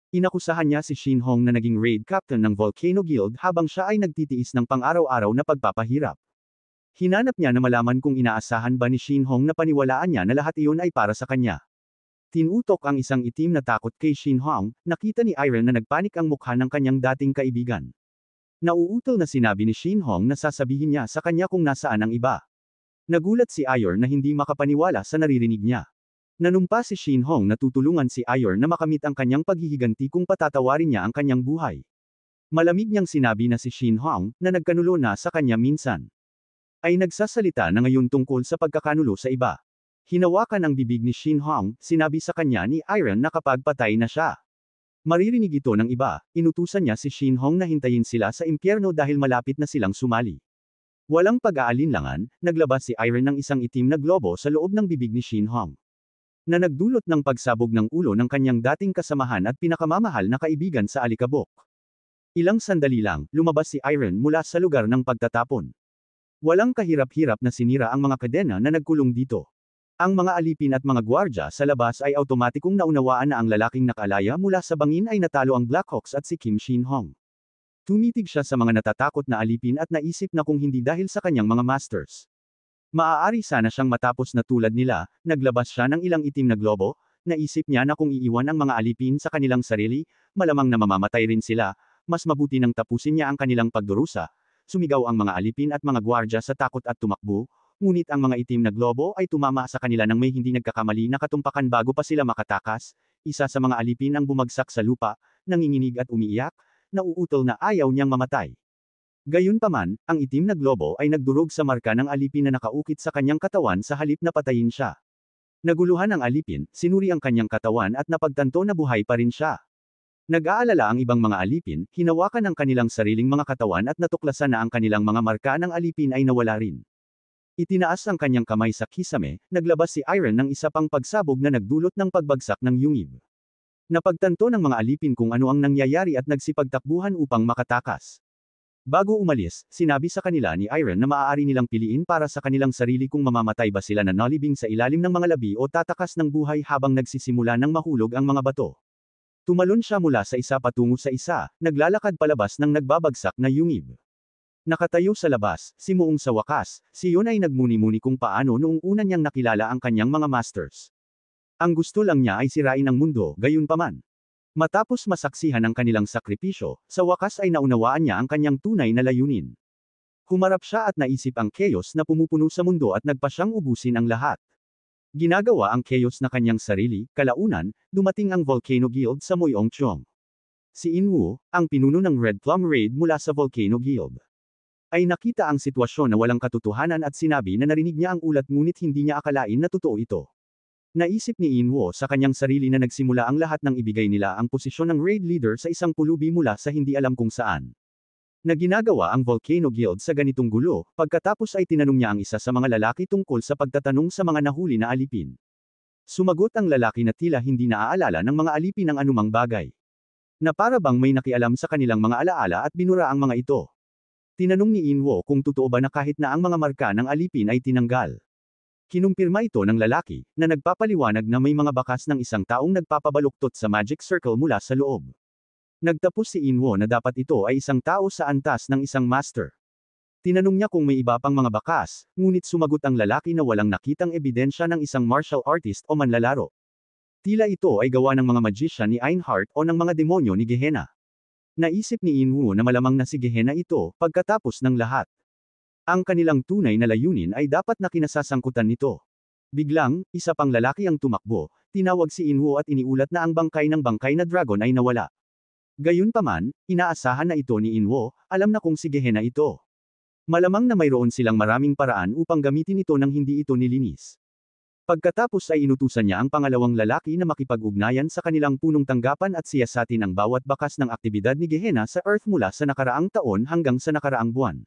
Inakusahan niya si Shin Hong na naging raid captain ng Volcano Guild habang siya ay nagtitiis ng pang-araw-araw na pagpapahirap. Hinanap niya na malaman kung inaasahan ba ni Shin Hong na paniwalaan niya na lahat iyon ay para sa kanya. Tinutok ang isang itim na takot kay Shin Hong, nakita ni Iron na nagpanik ang mukha ng kanyang dating kaibigan. Nauutol na sinabi ni Shin Hong na sasabihin niya sa kanya kung nasaan ang iba. Nagulat si Iron na hindi makapaniwala sa naririnig niya. Nanumpa si Shin Hong na tutulungan si Iron na makamit ang kanyang paghihiganti kung patatawarin niya ang kanyang buhay. Malamig niyang sinabi na si Shin Hong, na nagkanulo na sa kanya minsan, ay nagsasalita na ngayon tungkol sa pagkakanulo sa iba. Hinawakan ang bibig ni Shin Hong, sinabi sa kanya ni Iron na kapag patay na siya. Maririnig ito ng iba, inutusan niya si Shin Hong na hintayin sila sa impyerno dahil malapit na silang sumali. Walang pag-aalinlangan, naglabas si Iron ng isang itim na globo sa loob ng bibig ni Shin Hong. Na nagdulot ng pagsabog ng ulo ng kanyang dating kasamahan at pinakamamahal na kaibigan sa alikabok. Ilang sandali lang, lumabas si Iron mula sa lugar ng pagtatapon. Walang kahirap-hirap na sinira ang mga kadena na nagkulong dito. Ang mga alipin at mga gwardya sa labas ay automatikong naunawaan na ang lalaking nakalaya mula sa bangin ay natalo ang Blackhawks at si Kim Shin Hong. Tumitig siya sa mga natatakot na alipin at naisip na kung hindi dahil sa kanyang mga masters. Maaari sana siyang matapos na tulad nila, naglabas siya ng ilang itim na globo, naisip niya na kung iiwan ang mga alipin sa kanilang sarili, malamang na mamamatay rin sila, mas mabuti nang tapusin niya ang kanilang pagdurusa. Sumigaw ang mga alipin at mga gwardya sa takot at tumakbo, ngunit ang mga itim na globo ay tumama sa kanila nang may hindi nagkakamali na katumpakan bago pa sila makatakas. Isa sa mga alipin ang bumagsak sa lupa, nanginginig at umiiyak, nauutol na ayaw niyang mamatay. Gayunpaman, ang itim na globo ay nagdurog sa marka ng alipin na nakaukit sa kanyang katawan sa halip na patayin siya. Naguluhan ang alipin, sinuri ang kanyang katawan at napagtanto na buhay pa rin siya. Nag-aalala ang ibang mga alipin, hinawakan ang kanilang sariling mga katawan at natuklasan na ang kanilang mga marka ng alipin ay nawala rin. Itinaas ang kanyang kamay sa kisame, naglabas si Iron ng isa pang pagsabog na nagdulot ng pagbagsak ng yungib. Napagtanto ng mga alipin kung ano ang nangyayari at nagsipagtakbuhan upang makatakas. Bago umalis, sinabi sa kanila ni Iron na maaari nilang piliin para sa kanilang sarili kung mamamatay ba sila na nalibing sa ilalim ng mga labi o tatakas ng buhay habang nagsisimula ng mahulog ang mga bato. Tumalon siya mula sa isa patungo sa isa, naglalakad palabas ng nagbabagsak na yungib. Nakatayo sa labas, simuong sa wakas, si Yoon ay nagmuni-muni kung paano noong una niyang nakilala ang kanyang mga masters. Ang gusto lang niya ay sirain ang mundo, gayunpaman. Matapos masaksihan ang kanilang sakripisyo, sa wakas ay naunawaan niya ang kanyang tunay na layunin. Humarap siya at naisip ang chaos na pumupuno sa mundo at nagpa siyang ubusin ang lahat. Ginagawa ang chaos na kanyang sarili, kalaunan, dumating ang Volcano Guild sa Moyongchong. Si Inwoo, ang pinuno ng Red Plum Raid mula sa Volcano Guild, ay nakita ang sitwasyon na walang katotohanan at sinabi na narinig niya ang ulat ngunit hindi niya akalain na totoo ito. Naisip ni Inwoo sa kanyang sarili na nagsimula ang lahat ng ibigay nila ang posisyon ng raid leader sa isang pulubi mula sa hindi alam kung saan. na ginagawa ang Volcano Guild sa ganitong gulo, pagkatapos ay tinanong niya ang isa sa mga lalaki tungkol sa pagtatanong sa mga nahuli na alipin. Sumagot ang lalaki na tila hindi naaalala ng mga alipin ang anumang bagay. Na para bang may nakialam sa kanilang mga alaala at binura ang mga ito. Tinanong ni Inwo kung totoo ba na kahit na ang mga marka ng alipin ay tinanggal. Kinumpirma ito ng lalaki, na nagpapaliwanag na may mga bakas ng isang taong nagpapabaluktot sa magic circle mula sa loob. Nagtapos si Inwo na dapat ito ay isang tao sa antas ng isang master. Tinanong niya kung may iba pang mga bakas, ngunit sumagot ang lalaki na walang nakitang ebidensya ng isang martial artist o manlalaro. Tila ito ay gawa ng mga magician ni Einhart o ng mga demonyo ni Gehenna. Naisip ni Inwo na malamang na si Gehenna ito, pagkatapos ng lahat. Ang kanilang tunay na layunin ay dapat na kinasasangkutan nito. Biglang, isa pang lalaki ang tumakbo, tinawag si Inwo at iniulat na ang bangkay na dragon ay nawala. Gayunpaman, inaasahan na ito ni Inwo, alam na kung si Gehenna ito. Malamang na mayroon silang maraming paraan upang gamitin ito nang hindi ito nilinis. Pagkatapos ay inutusan niya ang pangalawang lalaki na makipag-ugnayan sa kanilang punong tanggapan at siyasatin ang bawat bakas ng aktibidad ni Gehenna sa Earth mula sa nakaraang taon hanggang sa nakaraang buwan.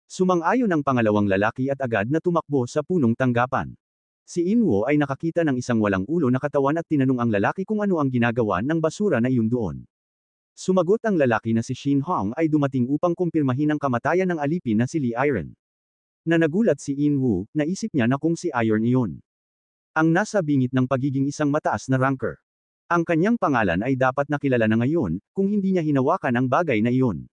Sumang-ayon ang pangalawang lalaki at agad na tumakbo sa punong tanggapan. Si Inwo ay nakakita ng isang walang ulo na katawan at tinanong ang lalaki kung ano ang ginagawa ng basura na iyon doon. Sumagot ang lalaki na si Shin Hong ay dumating upang kumpirmahin ang kamatayan ng alipin na si Lee Iron. Na nagulat si Inwo, naisip niya na kung si Iron iyon. Ang nasa bingit ng pagiging isang mataas na ranker. Ang kanyang pangalan ay dapat nakilala na ngayon, kung hindi niya hinawakan ang bagay na iyon.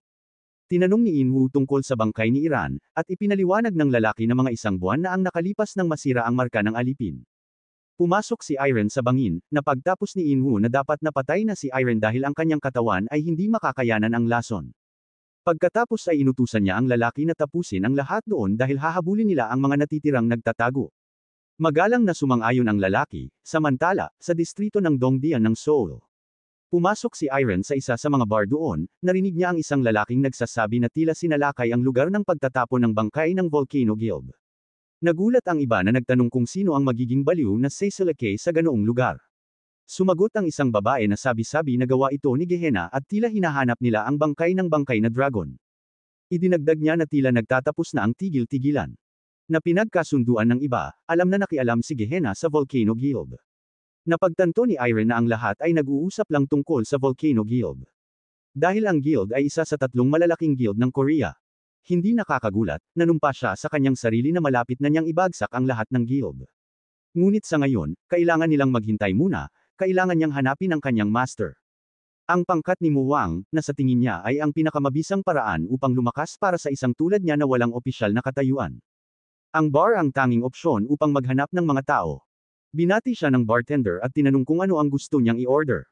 Tinanong ni Inwo tungkol sa bangkay ni Iran, at ipinaliwanag ng lalaki na mga isang buwan na ang nakalipas nang masira ang marka ng alipin. Pumasok si Iron sa bangin, na pagtapos ni Inwo na dapat napatay na si Iron dahil ang kanyang katawan ay hindi makakayanan ang lason. Pagkatapos ay inutusan niya ang lalaki na tapusin ang lahat doon dahil hahabulin nila ang mga natitirang nagtatago. Magalang na sumang-ayon ang lalaki, samantala, sa distrito ng Dongdian ng Seoul. Pumasok si Iron sa isa sa mga bar doon, narinig niya ang isang lalaking nagsasabi na tila sinalakay ang lugar ng pagtatapon ng bangkay ng Volcano Guild. Nagulat ang iba na nagtanong kung sino ang magiging baliw na Seisulake sa ganoong lugar. Sumagot ang isang babae na sabi-sabi na gawa ito ni Gehenna at tila hinahanap nila ang bangkay na dragon. Idinagdag niya na tila nagtatapos na ang tigil-tigilan. Na pinagkasunduan ng iba, alam na nakialam si Gehenna sa Volcano Guild. Napagtanto ni Iron na ang lahat ay nag-uusap lang tungkol sa Volcano Guild. Dahil ang guild ay isa sa 3 malalaking guild ng Korea. Hindi nakakagulat, nanumpa siya sa kanyang sarili na malapit na niyang ibagsak ang lahat ng guild. Ngunit sa ngayon, kailangan nilang maghintay muna, kailangan niyang hanapin ang kanyang master. Ang pangkat ni Mu Wang, na sa tingin niya ay ang pinakamabisang paraan upang lumakas para sa isang tulad niya na walang opisyal na katayuan. Ang bar ang tanging opsyon upang maghanap ng mga tao. Binati siya ng bartender at tinanong kung ano ang gusto niyang i-order.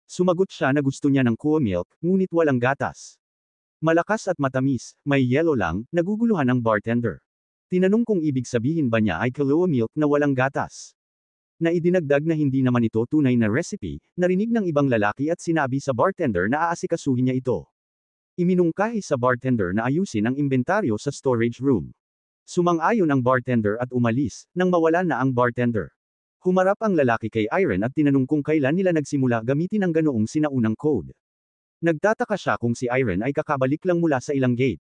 Sumagot siya na gusto niya ng Coa milk, ngunit walang gatas. Malakas at matamis, may yelo lang, naguguluhan ang bartender. Tinanong kung ibig sabihin ba niya ay Kahlua milk na walang gatas. Na idinagdag na hindi naman ito tunay na recipe, narinig ng ibang lalaki at sinabi sa bartender na aasikasuhin niya ito. Iminungkahi sa bartender na ayusin ang inventaryo sa storage room. Sumang-ayon ang bartender at umalis, nang mawalan na ang bartender. Humarap ang lalaki kay Iron at tinanong kung kailan nila nagsimula gamitin ang ganoong sinaunang code. Nagtataka siya kung si Iron ay kakabalik lang mula sa ilang gate.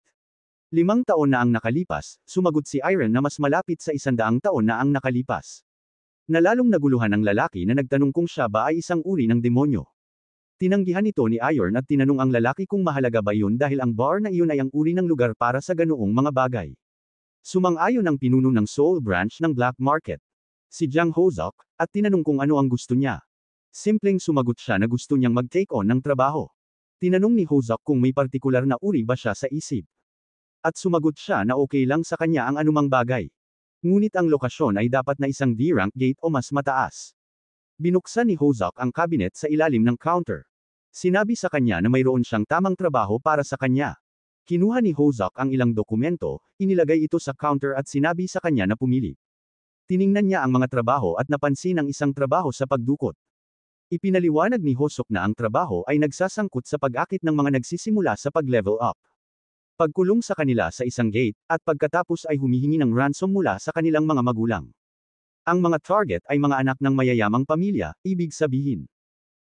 5 taon na ang nakalipas, sumagot si Iron na mas malapit sa 100 taon na ang nakalipas. Nalalong naguluhan ang lalaki na nagtanong kung siya ba ay isang uri ng demonyo. Tinanggihan ito ni Iron at tinanong ang lalaki kung mahalaga ba yun dahil ang bar na iyon ay ang uri ng lugar para sa ganoong mga bagay. Sumang-ayon ang pinuno ng Seoul branch ng Black Market, si Jang Hozok, at tinanong kung ano ang gusto niya. Simpleng sumagot siya na gusto niyang mag-take on ng trabaho. Tinanong ni Hozok kung may partikular na uri ba siya sa isip. At sumagot siya na okay lang sa kanya ang anumang bagay. Ngunit ang lokasyon ay dapat na isang D-rank gate o mas mataas. Binuksan ni Hozok ang cabinet sa ilalim ng counter. Sinabi sa kanya na mayroon siyang tamang trabaho para sa kanya. Kinuha ni Hozok ang ilang dokumento, inilagay ito sa counter at sinabi sa kanya na pumili. Tiningnan niya ang mga trabaho at napansin ang isang trabaho sa pagdukot. Ipinaliwanag ni Hozok na ang trabaho ay nagsasangkot sa pag-akit ng mga nagsisimula sa pag-level up. Pagkulong sa kanila sa isang gate, at pagkatapos ay humihingi ng ransom mula sa kanilang mga magulang. Ang mga target ay mga anak ng mayayamang pamilya, ibig sabihin.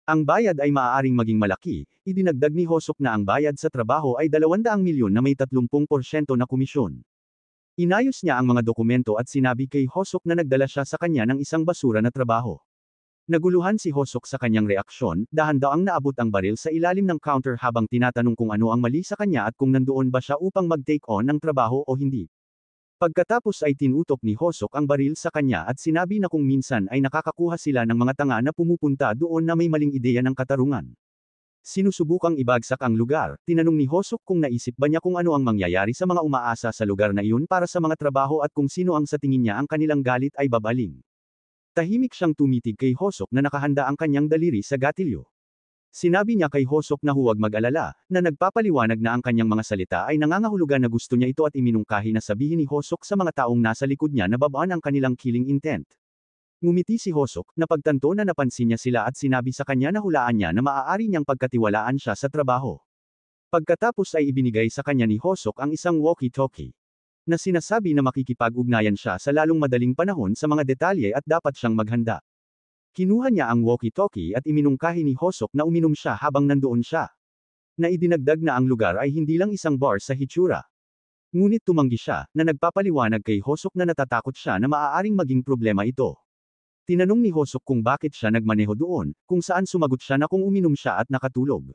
Ang bayad ay maaaring maging malaki, idinagdag ni Hosok na ang bayad sa trabaho ay 200 milyon na may 30% na komisyon. Inayos niya ang mga dokumento at sinabi kay Hosok na nagdala siya sa kanya ng isang basura na trabaho. Naguluhan si Hosok sa kanyang reaksyon, dahan-daang naabot ang baril sa ilalim ng counter habang tinatanong kung ano ang mali sa kanya at kung nandoon ba siya upang mag-take on ng trabaho o hindi. Pagkatapos ay tinutok ni Hosok ang baril sa kanya at sinabi na kung minsan ay nakakakuha sila ng mga tanga na pumupunta doon na may maling ideya ng katarungan. Sinusubukang ibagsak ang lugar, tinanong ni Hosok kung naisip ba niya kung ano ang mangyayari sa mga umaasa sa lugar na iyon para sa mga trabaho at kung sino ang sa tingin niya ang kanilang galit ay babaling. Tahimik siyang tumitig kay Hosok na nakahanda ang kanyang daliri sa gatilyo. Sinabi niya kay Hosok na huwag mag-alala, na nagpapaliwanag na ang kanyang mga salita ay nangangahulugan na gusto niya ito at iminungkahi na sabihin ni Hosok sa mga taong nasa likod niya na babaan ang kanilang killing intent. Ngumiti si Hosok, napagtanto na napansin niya sila at sinabi sa kanya na hulaan niya na maaari niyang pagkatiwalaan siya sa trabaho. Pagkatapos ay ibinigay sa kanya ni Hosok ang isang walkie-talkie, na sinasabi na makikipag-ugnayan siya sa lalong madaling panahon sa mga detalye at dapat siyang maghanda. Kinuha niya ang walkie-talkie at iminungkahi ni Hosok na uminom siya habang nandoon siya. Na idinagdag na ang lugar ay hindi lang isang bar sa hitsura. Ngunit tumanggi siya, na nagpapaliwanag kay Hosok na natatakot siya na maaaring maging problema ito. Tinanong ni Hosok kung bakit siya nagmaneho doon, kung saan sumagot siya na kung uminom siya at nakatulog.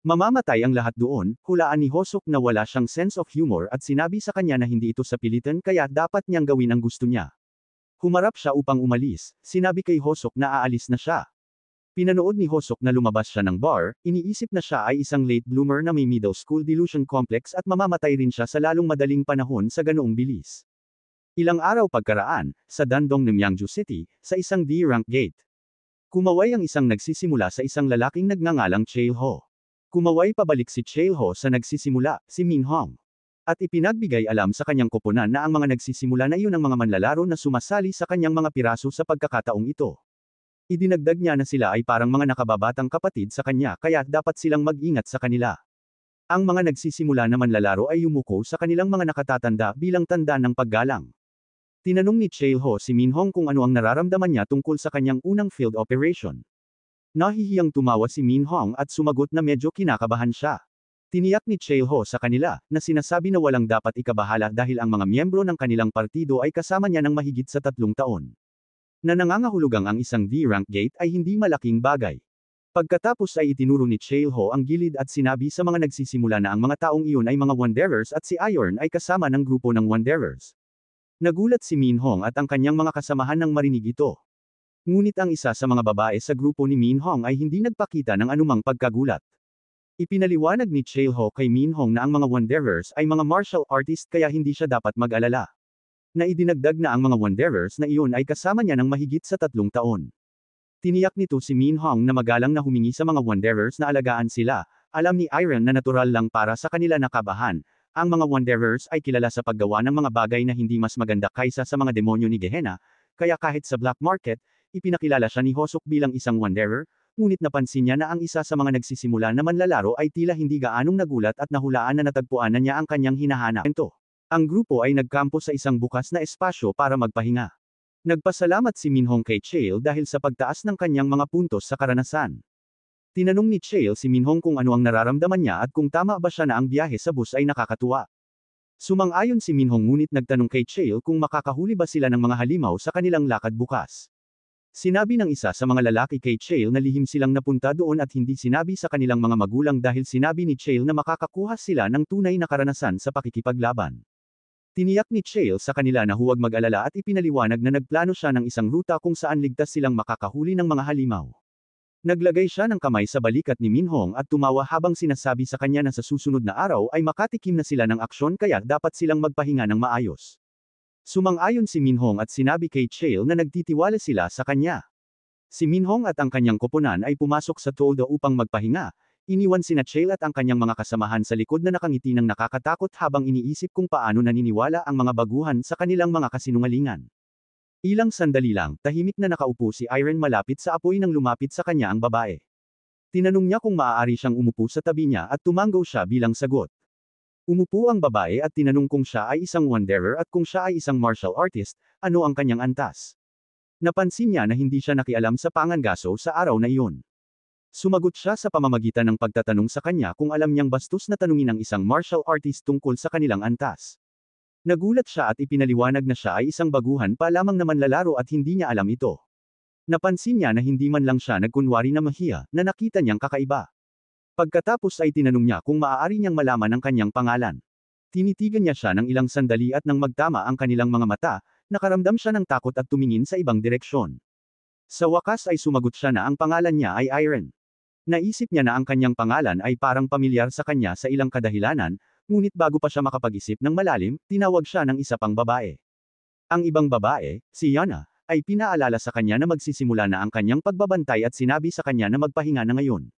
Mamamatay ang lahat doon, hulaan ni Hosok na wala siyang sense of humor at sinabi sa kanya na hindi ito sa pilitan kaya dapat niyang gawin ang gusto niya. Humarap siya upang umalis, sinabi kay Hosok na aalis na siya. Pinanood ni Hosok na lumabas siya ng bar, iniisip na siya ay isang late bloomer na may middle school delusion complex at mamamatay rin siya sa lalong madaling panahon sa ganoong bilis. Ilang araw pagkaraan, sa Dandong ng Myeongju City, sa isang D-rank gate. Kumaway ang isang nagsisimula sa isang lalaking nagngangalang Chae-ho. Kumaway pabalik si Chae-ho sa nagsisimula, si Min-hong. At ipinagbigay alam sa kanyang koponan na ang mga nagsisimula na iyon ang mga manlalaro na sumasali sa kanyang mga piraso sa pagkakataong ito. Idinagdag niya na sila ay parang mga nakababatang kapatid sa kanya kaya dapat silang mag-ingat sa kanila. Ang mga nagsisimula na manlalaro ay yumuko sa kanilang mga nakatatanda bilang tanda ng paggalang. Tinanong ni Chae-ho si Min-hong kung ano ang nararamdaman niya tungkol sa kanyang unang field operation. Nahihiyang tumawa si Min-hong at sumagot na medyo kinakabahan siya. Tiniyak ni Chae-ho sa kanila, na sinasabi na walang dapat ikabahala dahil ang mga miyembro ng kanilang partido ay kasama niya ng mahigit sa 3 taon. Na nangangahulugang ang isang D-rank gate ay hindi malaking bagay. Pagkatapos ay itinuro ni Chae-ho ang gilid at sinabi sa mga nagsisimula na ang mga taong iyon ay mga Wanderers at si Iron ay kasama ng grupo ng Wanderers. Nagulat si Min-hong at ang kanyang mga kasamahan nang marinig ito. Ngunit ang isa sa mga babae sa grupo ni Min-hong ay hindi nagpakita ng anumang pagkagulat. Ipinaliwanag ni Chae-ho kay Min-hong na ang mga Wanderers ay mga martial artist kaya hindi siya dapat mag-alala. Na idinagdag na ang mga Wanderers na iyon ay kasama niya ng mahigit sa 3 taon. Tiniyak nito si Min-hong na magalang na humingi sa mga Wanderers na alagaan sila. Alam ni Iron na natural lang para sa kanila na kabahan. Ang mga Wanderers ay kilala sa paggawa ng mga bagay na hindi mas maganda kaysa sa mga demonyo ni Gehenna, kaya kahit sa black market, ipinakilala siya ni Hosok bilang isang Wanderer, ngunit napansin niya na ang isa sa mga nagsisimula na manlalaro ay tila hindi gaanong nagulat at nahulaan na natagpuan na niya ang kanyang hinahanap. Ang grupo ay nagkampo sa isang bukas na espasyo para magpahinga. Nagpasalamat si Min-hong kay Chae dahil sa pagtaas ng kanyang mga puntos sa karanasan. Tinanong ni Chae si Min-hong kung ano ang nararamdaman niya at kung tama ba siya na ang biyahe sa bus ay nakakatuwa. Sumang-ayon si Min-hong ngunit nagtanong kay Chae kung makakahuli ba sila ng mga halimaw sa kanilang lakad bukas. Sinabi ng isa sa mga lalaki kay Chae na lihim silang napunta doon at hindi sinabi sa kanilang mga magulang dahil sinabi ni Chae na makakakuha sila ng tunay na karanasan sa pakikipaglaban. Tiniyak ni Chae sa kanila na huwag mag-alala at ipinaliwanag na nagplano siya ng isang ruta kung saan ligtas silang makakahuli ng mga halimaw. Naglagay siya ng kamay sa balikat ni Min-hong at tumawa habang sinasabi sa kanya na sa susunod na araw ay makatikim na sila ng aksyon kaya dapat silang magpahinga ng maayos. Sumang-ayon si Min-hong at sinabi kay Chae na nagtitiwala sila sa kanya. Si Min-hong at ang kanyang koponan ay pumasok sa toldo upang magpahinga. Iniwan sina Chae at ang kanyang mga kasamahan sa likod na nakangiti ng nakakatakot habang iniisip kung paano naniniwala ang mga baguhan sa kanilang mga kasinungalingan. Ilang sandali lang, tahimik na nakaupo si Iron malapit sa apoy nang lumapit sa kanya ang babae. Tinanong niya kung maaari siyang umupo sa tabi niya at tumanggaw siya bilang sagot. Umupo ang babae at tinanong kung siya ay isang wanderer at kung siya ay isang martial artist, ano ang kanyang antas. Napansin niya na hindi siya nakialam sa pangangaso sa araw na iyon. Sumagot siya sa pamamagitan ng pagtatanong sa kanya kung alam niyang bastos na tanungin ang isang martial artist tungkol sa kanilang antas. Nagulat siya at ipinaliwanag na siya ay isang baguhan pa lamang na manlalaro at hindi niya alam ito. Napansin niya na hindi man lang siya nagkunwari na mahiya, na nakita niyang kakaiba. Pagkatapos ay tinanong niya kung maaari niyang malaman ang kanyang pangalan. Tinitigan niya siya ng ilang sandali at nang magtama ang kanilang mga mata, nakaramdam siya ng takot at tumingin sa ibang direksyon. Sa wakas ay sumagot siya na ang pangalan niya ay Iron. Naisip niya na ang kanyang pangalan ay parang pamilyar sa kanya sa ilang kadahilanan, ngunit bago pa siya makapag-isip ng malalim, tinawag siya ng isa pang babae. Ang ibang babae, si Yana, ay pinaalala sa kanya na magsisimula na ang kanyang pagbabantay at sinabi sa kanya na magpahinga na ngayon.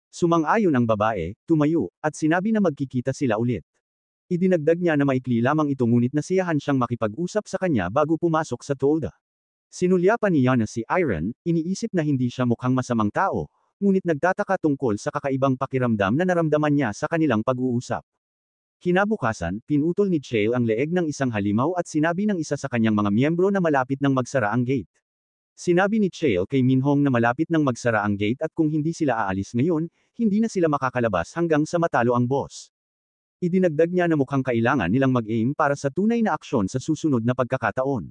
Sumang-ayon ang babae, tumayo, at sinabi na magkikita sila ulit. Idinagdag niya na maikli lamang ito ngunit nasiyahan siyang makipag-usap sa kanya bago pumasok sa tolda. Sinulyapan ni Yana si Iron, iniisip na hindi siya mukhang masamang tao, ngunit nagtataka tungkol sa kakaibang pakiramdam na naramdaman niya sa kanilang pag-uusap. Kinabukasan, pinutol ni Chael ang leeg ng isang halimaw at sinabi ng isa sa kanyang mga miyembro na malapit nang magsara ang gate. Sinabi ni Chael kay Minhong na malapit nang magsara ang gate at kung hindi sila aalis ngayon, hindi na sila makakalabas hanggang sa matalo ang boss. Idinagdag niya na mukhang kailangan nilang mag-aim para sa tunay na aksyon sa susunod na pagkakataon.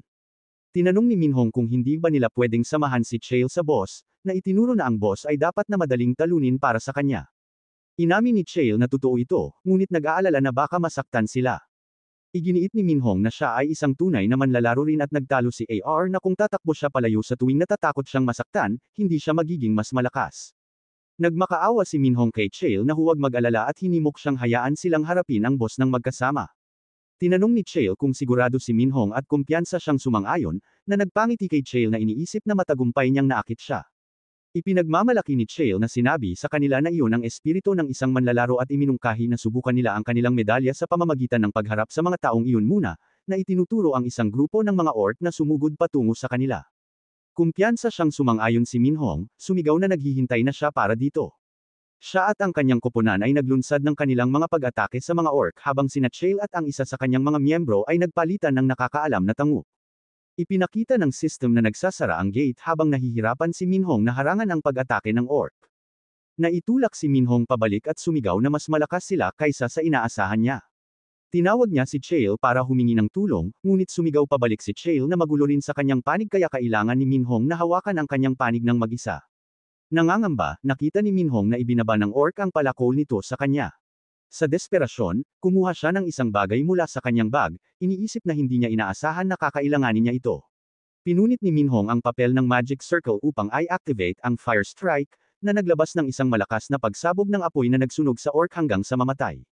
Tinanong ni Minhong kung hindi ba nila pwedeng samahan si Chael sa boss, na itinuro na ang boss ay dapat na madaling talunin para sa kanya. Inamin ni Chael na totoo ito, ngunit nag-aalala na baka masaktan sila. Iginiit ni Minhong na siya ay isang tunay na manlalaro rin at nagtalo si AR na kung tatakbo siya palayo sa tuwing natatakot siyang masaktan, hindi siya magiging mas malakas. Nagmakaawa si Minhong kay Chael na huwag mag-alala at hinimok siyang hayaan silang harapin ang boss ng magkasama. Tinanong ni Chael kung sigurado si Minhong at kumpiyansa siyang sumang-ayon, na nagpangiti kay Chael na iniisip na matagumpay niyang naakit siya. Ipinagmamalaki ni Chael na sinabi sa kanila na iyon ang espiritu ng isang manlalaro at iminungkahi na subukan nila ang kanilang medalya sa pamamagitan ng pagharap sa mga taong iyon muna, na itinuturo ang isang grupo ng mga orc na sumugod patungo sa kanila. Kumpiyansa siyang sumang-ayon si Minhong, sumigaw na naghihintay na siya para dito. Siya at ang kanyang koponan ay naglunsad ng kanilang mga pag-atake sa mga orc habang sina Chael at ang isa sa kanyang mga miyembro ay nagpalitan ng nakakaalam na tango. Ipinakita ng system na nagsasara ang gate habang nahihirapan si Minhong na harangan ang pag-atake ng orc. Naitulak si Minhong pabalik at sumigaw na mas malakas sila kaysa sa inaasahan niya. Tinawag niya si Chael para humingi ng tulong, ngunit sumigaw pabalik si Chael na magulo rin sa kanyang panig kaya kailangan ni Minhong na hawakan ang kanyang panig ng mag-isa. Nangangamba, nakita ni Minhong na ibinaba ng orc ang palakol nito sa kanya. Sa desperasyon, kumuha siya ng isang bagay mula sa kanyang bag, iniisip na hindi niya inaasahan na kakailanganin niya ito. Pinunit ni Minhong ang papel ng magic circle upang i-activate ang fire strike, na naglabas ng isang malakas na pagsabog ng apoy na nagsunog sa orc hanggang sa mamatay.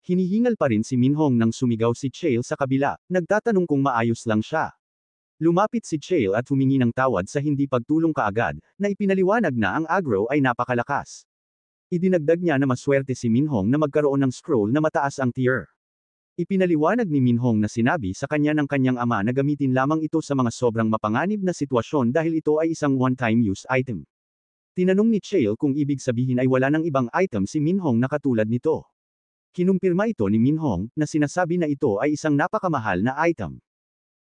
Hinihingal pa rin si Minhong nang sumigaw si Chael sa kabila, nagtatanong kung maayos lang siya. Lumapit si Chael at humingi ng tawad sa hindi pagtulong kaagad, na ipinaliwanag na ang aggro ay napakalakas. Idinagdag niya na maswerte si Minhong na magkaroon ng scroll na mataas ang tier. Ipinaliwanag ni Minhong na sinabi sa kanya ng kanyang ama na gamitin lamang ito sa mga sobrang mapanganib na sitwasyon dahil ito ay isang one-time use item. Tinanong ni Chael kung ibig sabihin ay wala ng ibang item si Minhong na katulad nito. Kinumpirma ito ni Minhong, na sinasabi na ito ay isang napakamahal na item.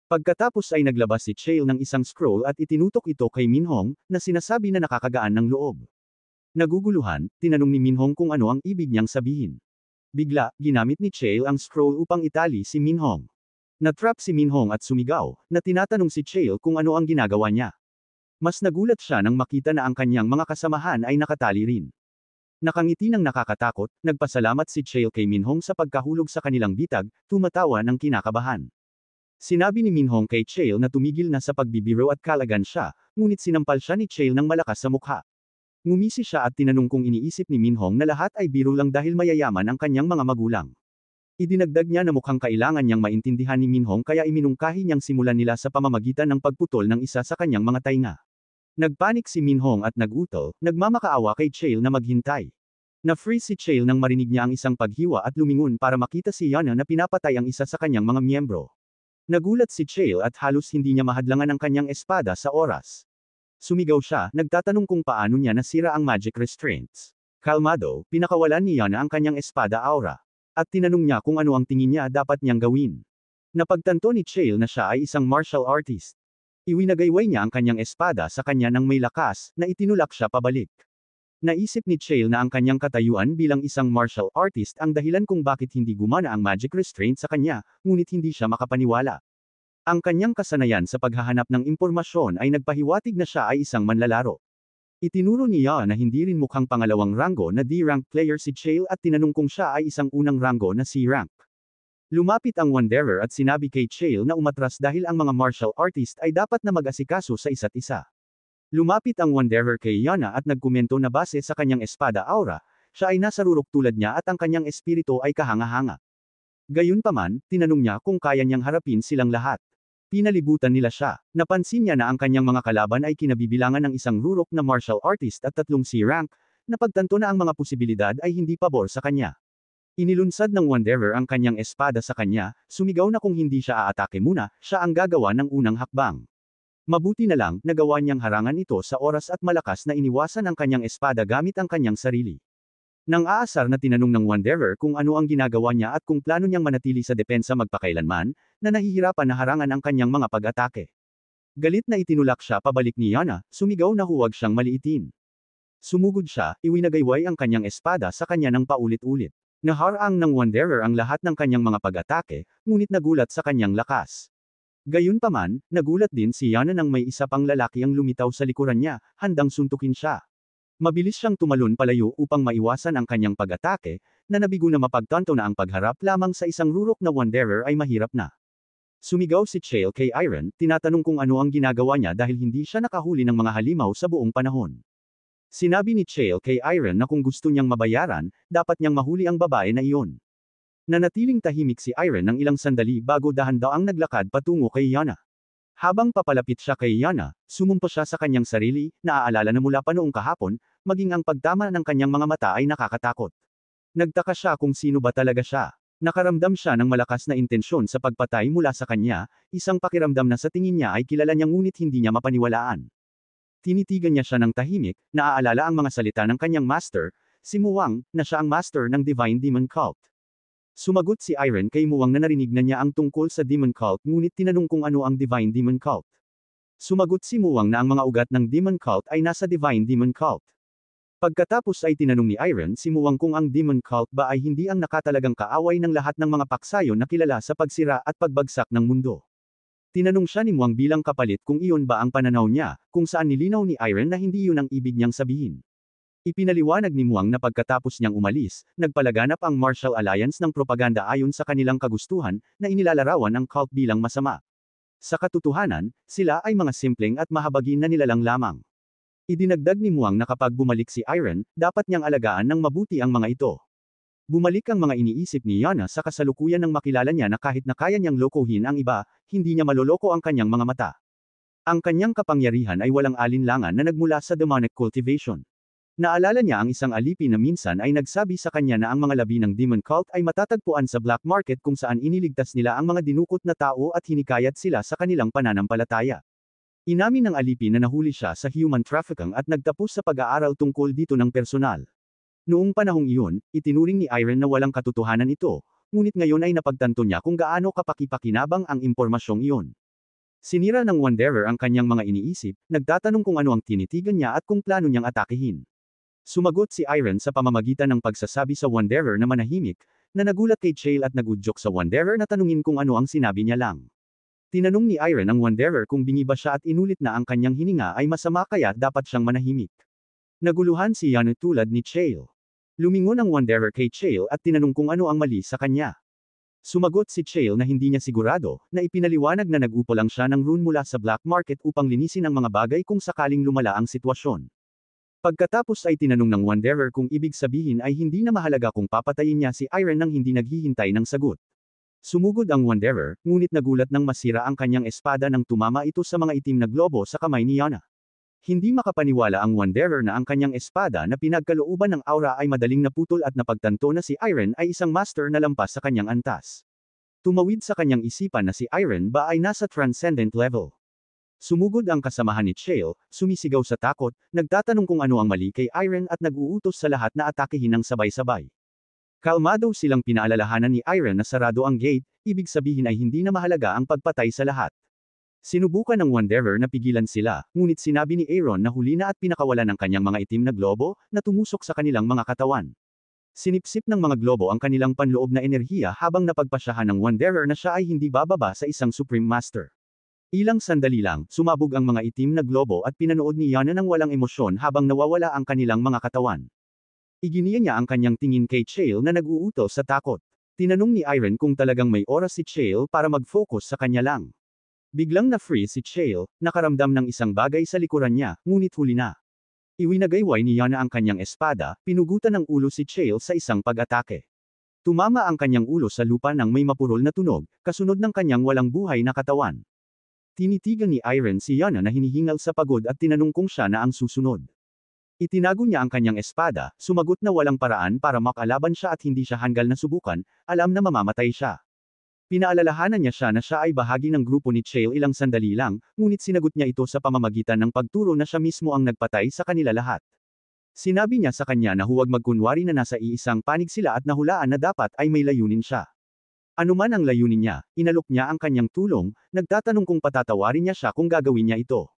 Pagkatapos ay naglabas si Chael ng isang scroll at itinutok ito kay Minhong, na sinasabi na nakakagaan ng loob. Naguguluhan, tinanong ni Minhong kung ano ang ibig niyang sabihin. Bigla, ginamit ni Chael ang scroll upang itali si Minhong. Natrap si Minhong at sumigaw, na tinatanong si Chael kung ano ang ginagawa niya. Mas nagulat siya nang makita na ang kanyang mga kasamahan ay nakatali rin. Nakangiti ng nakakatakot, nagpasalamat si Chael kay Minhong sa pagkahulog sa kanilang bitag, tumatawa ng kinakabahan. Sinabi ni Minhong kay Chael na tumigil na sa pagbibiro at kalagan siya, ngunit sinampal siya ni Chael ng malakas sa mukha. Ngumisi siya at tinanong kung iniisip ni Minhong na lahat ay biro lang dahil mayayaman ang kanyang mga magulang. Idinagdag niya na mukhang kailangan niyang maintindihan ni Minhong kaya iminungkahi niyang simulan nila sa pamamagitan ng pagputol ng isa sa kanyang mga tainga. Nagpanik si Minhong at nag-utol, nagmamakaawa kay Chael na maghintay. Na-freeze si Chael nang marinig niya ang isang paghiwa at lumingon para makita si Yana na pinapatay ang isa sa kanyang mga miyembro. Nagulat si Chael at halos hindi niya mahadlangan ang kanyang espada sa oras. Sumigaw siya, nagtatanong kung paano niya nasira ang magic restraints. Kalmado, pinakawalan ni Yana ang kanyang espada aura. At tinanong niya kung ano ang tingin niya dapat niyang gawin. Napagtanto ni Chael na siya ay isang martial artist. Iwinagayway niya ang kanyang espada sa kanya nang may lakas, na itinulak siya pabalik. Naisip ni Chael na ang kanyang katayuan bilang isang martial artist ang dahilan kung bakit hindi gumana ang magic restraint sa kanya, ngunit hindi siya makapaniwala. Ang kanyang kasanayan sa paghahanap ng impormasyon ay nagpahiwatig na siya ay isang manlalaro. Itinuro niya na hindi rin mukhang pangalawang ranggo na D-rank player si Chael at tinanong kung siya ay isang unang ranggo na C-rank. Lumapit ang Wanderer at sinabi kay Chael na umatras dahil ang mga martial artist ay dapat na mag-asikaso sa isa't isa. Lumapit ang Wanderer kay Yana at nagkomento na base sa kanyang espada aura, siya ay nasa rurok tulad niya at ang kanyang espiritu ay kahanga-hanga. Gayunpaman, tinanong niya kung kaya niyang harapin silang lahat. Pinalibutan nila siya. Napansin niya na ang kanyang mga kalaban ay kinabibilangan ng isang rurok na martial artist at 3 C-rank, napagtanto na ang mga posibilidad ay hindi pabor sa kanya. Inilunsad ng Wanderer ang kanyang espada sa kanya, sumigaw na kung hindi siya aatake muna, siya ang gagawa ng unang hakbang. Mabuti na lang, nagawa niyang harangan ito sa oras at malakas na iniwasan ang kanyang espada gamit ang kanyang sarili. Nang aasar na tinanong ng Wanderer kung ano ang ginagawa niya at kung plano niyang manatili sa depensa magpakailanman, na nahihirapan na harangan ang kanyang mga pag-atake. Galit na itinulak siya pabalik ni Yana, sumigaw na huwag siyang maliitin. Sumugod siya, iwinagayway ang kanyang espada sa kanya ng paulit-ulit. Naharang ng Wanderer ang lahat ng kanyang mga pag-atake, ngunit nagulat sa kanyang lakas. Gayunpaman, nagulat din si Yana nang may isa pang lalaki ang lumitaw sa likuran niya, handang suntukin siya. Mabilis siyang tumalon palayo upang maiwasan ang kanyang pag-atake, na nabigo na mapagtanto na ang pagharap lamang sa isang rurok na Wanderer ay mahirap na. Sumigaw si Chael kay Iron, tinatanong kung ano ang ginagawa niya dahil hindi siya nakahuli ng mga halimaw sa buong panahon. Sinabi ni Chael kay Iron na kung gusto niyang mabayaran, dapat niyang mahuli ang babae na iyon. Nanatiling tahimik si Iron ng ilang sandali bago dahan-daang naglakad patungo kay Yana. Habang papalapit siya kay Yana, sumumpa siya sa kanyang sarili, naaalala na mula pa noong kahapon, maging ang pagtama ng kanyang mga mata ay nakakatakot. Nagtaka siya kung sino ba talaga siya. Nakaramdam siya ng malakas na intensyon sa pagpatay mula sa kanya, isang pakiramdam na sa tingin niya ay kilala niya ngunit hindi niya mapaniwalaan. Tinitigan niya siya ng tahimik, naaalala ang mga salita ng kanyang master, si Muwang, na siya ang master ng Divine Demon Cult. Sumagot si Iron kay Muwang na narinig na niya ang tungkol sa Demon Cult ngunit tinanong kung ano ang Divine Demon Cult. Sumagot si Muwang na ang mga ugat ng Demon Cult ay nasa Divine Demon Cult. Pagkatapos ay tinanong ni Iron si Muwang kung ang Demon Cult ba ay hindi ang nakatalagang kaaway ng lahat ng mga paksayon na kilala sa pagsira at pagbagsak ng mundo. Tinanong siya ni Muwang bilang kapalit kung iyon ba ang pananaw niya, kung saan nilinaw ni Iron na hindi iyon ang ibig niyang sabihin. Ipinaliwanag ni Muwang na pagkatapos niyang umalis, nagpalaganap ang Martial Alliance ng propaganda ayon sa kanilang kagustuhan, na inilalarawan ang cult bilang masama. Sa katotohanan, sila ay mga simpleng at mahabagin na nilalang lamang. Idinagdag ni Muwang na kapag bumalik si Iron, dapat niyang alagaan ng mabuti ang mga ito. Bumalik ang mga iniisip ni Yana sa kasalukuyan nang makilala niya na kahit na kaya niyang lokohin ang iba, hindi niya maloloko ang kanyang mga mata. Ang kanyang kapangyarihan ay walang alinlangan na nagmula sa demonic cultivation. Naalala niya ang isang alipin na minsan ay nagsabi sa kanya na ang mga labi ng Demon Cult ay matatagpuan sa black market kung saan iniligtas nila ang mga dinukot na tao at hinikayat sila sa kanilang pananampalataya. Inamin ng alipin na nahuli siya sa human trafficking at nagtapos sa pag-aaral tungkol dito ng personal. Noong panahong iyon, itinuring ni Iron na walang katotohanan ito, ngunit ngayon ay napagtanto niya kung gaano kapakipakinabang ang impormasyong iyon. Sinira ng Wanderer ang kanyang mga iniisip, nagtatanong kung ano ang tinitigan niya at kung plano niyang atakihin. Sumagot si Iron sa pamamagitan ng pagsasabi sa Wanderer na manahimik, na nagulat kay Chael at nagudyok sa Wanderer na tanungin kung ano ang sinabi niya lang. Tinanong ni Iron ang Wanderer kung bingi ba siya at inulit na ang kanyang hininga ay masama kaya dapat siyang manahimik. Naguluhan si Yana tulad ni Chael. Lumingon ang Wanderer kay Chael at tinanong kung ano ang mali sa kanya. Sumagot si Chael na hindi niya sigurado, na ipinaliwanag na nag-upo lang siya ng rune mula sa black market upang linisin ang mga bagay kung sakaling lumala ang sitwasyon. Pagkatapos ay tinanong ng Wanderer kung ibig sabihin ay hindi na mahalaga kung papatayin niya si Iron nang hindi naghihintay ng sagot. Sumugod ang Wanderer, ngunit nagulat nang masira ang kanyang espada nang tumama ito sa mga itim na globo sa kamay ni Yana. Hindi makapaniwala ang Wanderer na ang kanyang espada na pinagkalooban ng aura ay madaling naputol at napagtanto na si Iron ay isang master na lampas sa kanyang antas. Tumawid sa kanyang isipan na si Iron ba ay nasa transcendent level. Sumugod ang kasamahan ni Chael, sumisigaw sa takot, nagtatanong kung ano ang mali kay Iron at nag-uutos sa lahat na atakihin ng sabay-sabay. Kalmado silang pinaalalahanan ni Iron na sarado ang gate, ibig sabihin ay hindi na mahalaga ang pagpatay sa lahat. Sinubukan ng Wanderer na pigilan sila, ngunit sinabi ni Aaron na huli na at pinakawalan ng kanyang mga itim na globo, na tumusok sa kanilang mga katawan. Sinipsip ng mga globo ang kanilang panloob na enerhiya habang napagpasyahan ng Wanderer na siya ay hindi bababa sa isang Supreme Master. Ilang sandali lang, sumabog ang mga itim na globo at pinanood ni Yana ng walang emosyon habang nawawala ang kanilang mga katawan. Iginiya niya ang kanyang tingin kay Chael na nag-uuto sa takot. Tinanong ni Irene kung talagang may oras si Chael para mag-focus sa kanya lang. Biglang na-freeze si Chael, nakaramdam ng isang bagay sa likuran niya, ngunit huli na. Iwinagayway ni Yana ang kanyang espada, pinugutan ng ulo si Chael sa isang pag-atake. Tumama ang kanyang ulo sa lupa nang may mapurol na tunog, kasunod ng kanyang walang buhay na katawan. Tinitigan ni Irene si Yana na hinihingal sa pagod at tinanong kung siya na ang susunod. Itinago niya ang kanyang espada, sumagot na walang paraan para makalaban siya at hindi siya hanggal na subukan, alam na mamamatay siya. Pinaalalahanan niya siya na siya ay bahagi ng grupo ni Chael ilang sandali lang, ngunit sinagot niya ito sa pamamagitan ng pagturo na siya mismo ang nagpatay sa kanila lahat. Sinabi niya sa kanya na huwag magkunwari na nasa iisang panig sila at nahulaan na dapat ay may layunin siya. Anuman ang layunin niya, inalok niya ang kanyang tulong, nagtatanong kung patatawarin niya siya kung gagawin niya ito.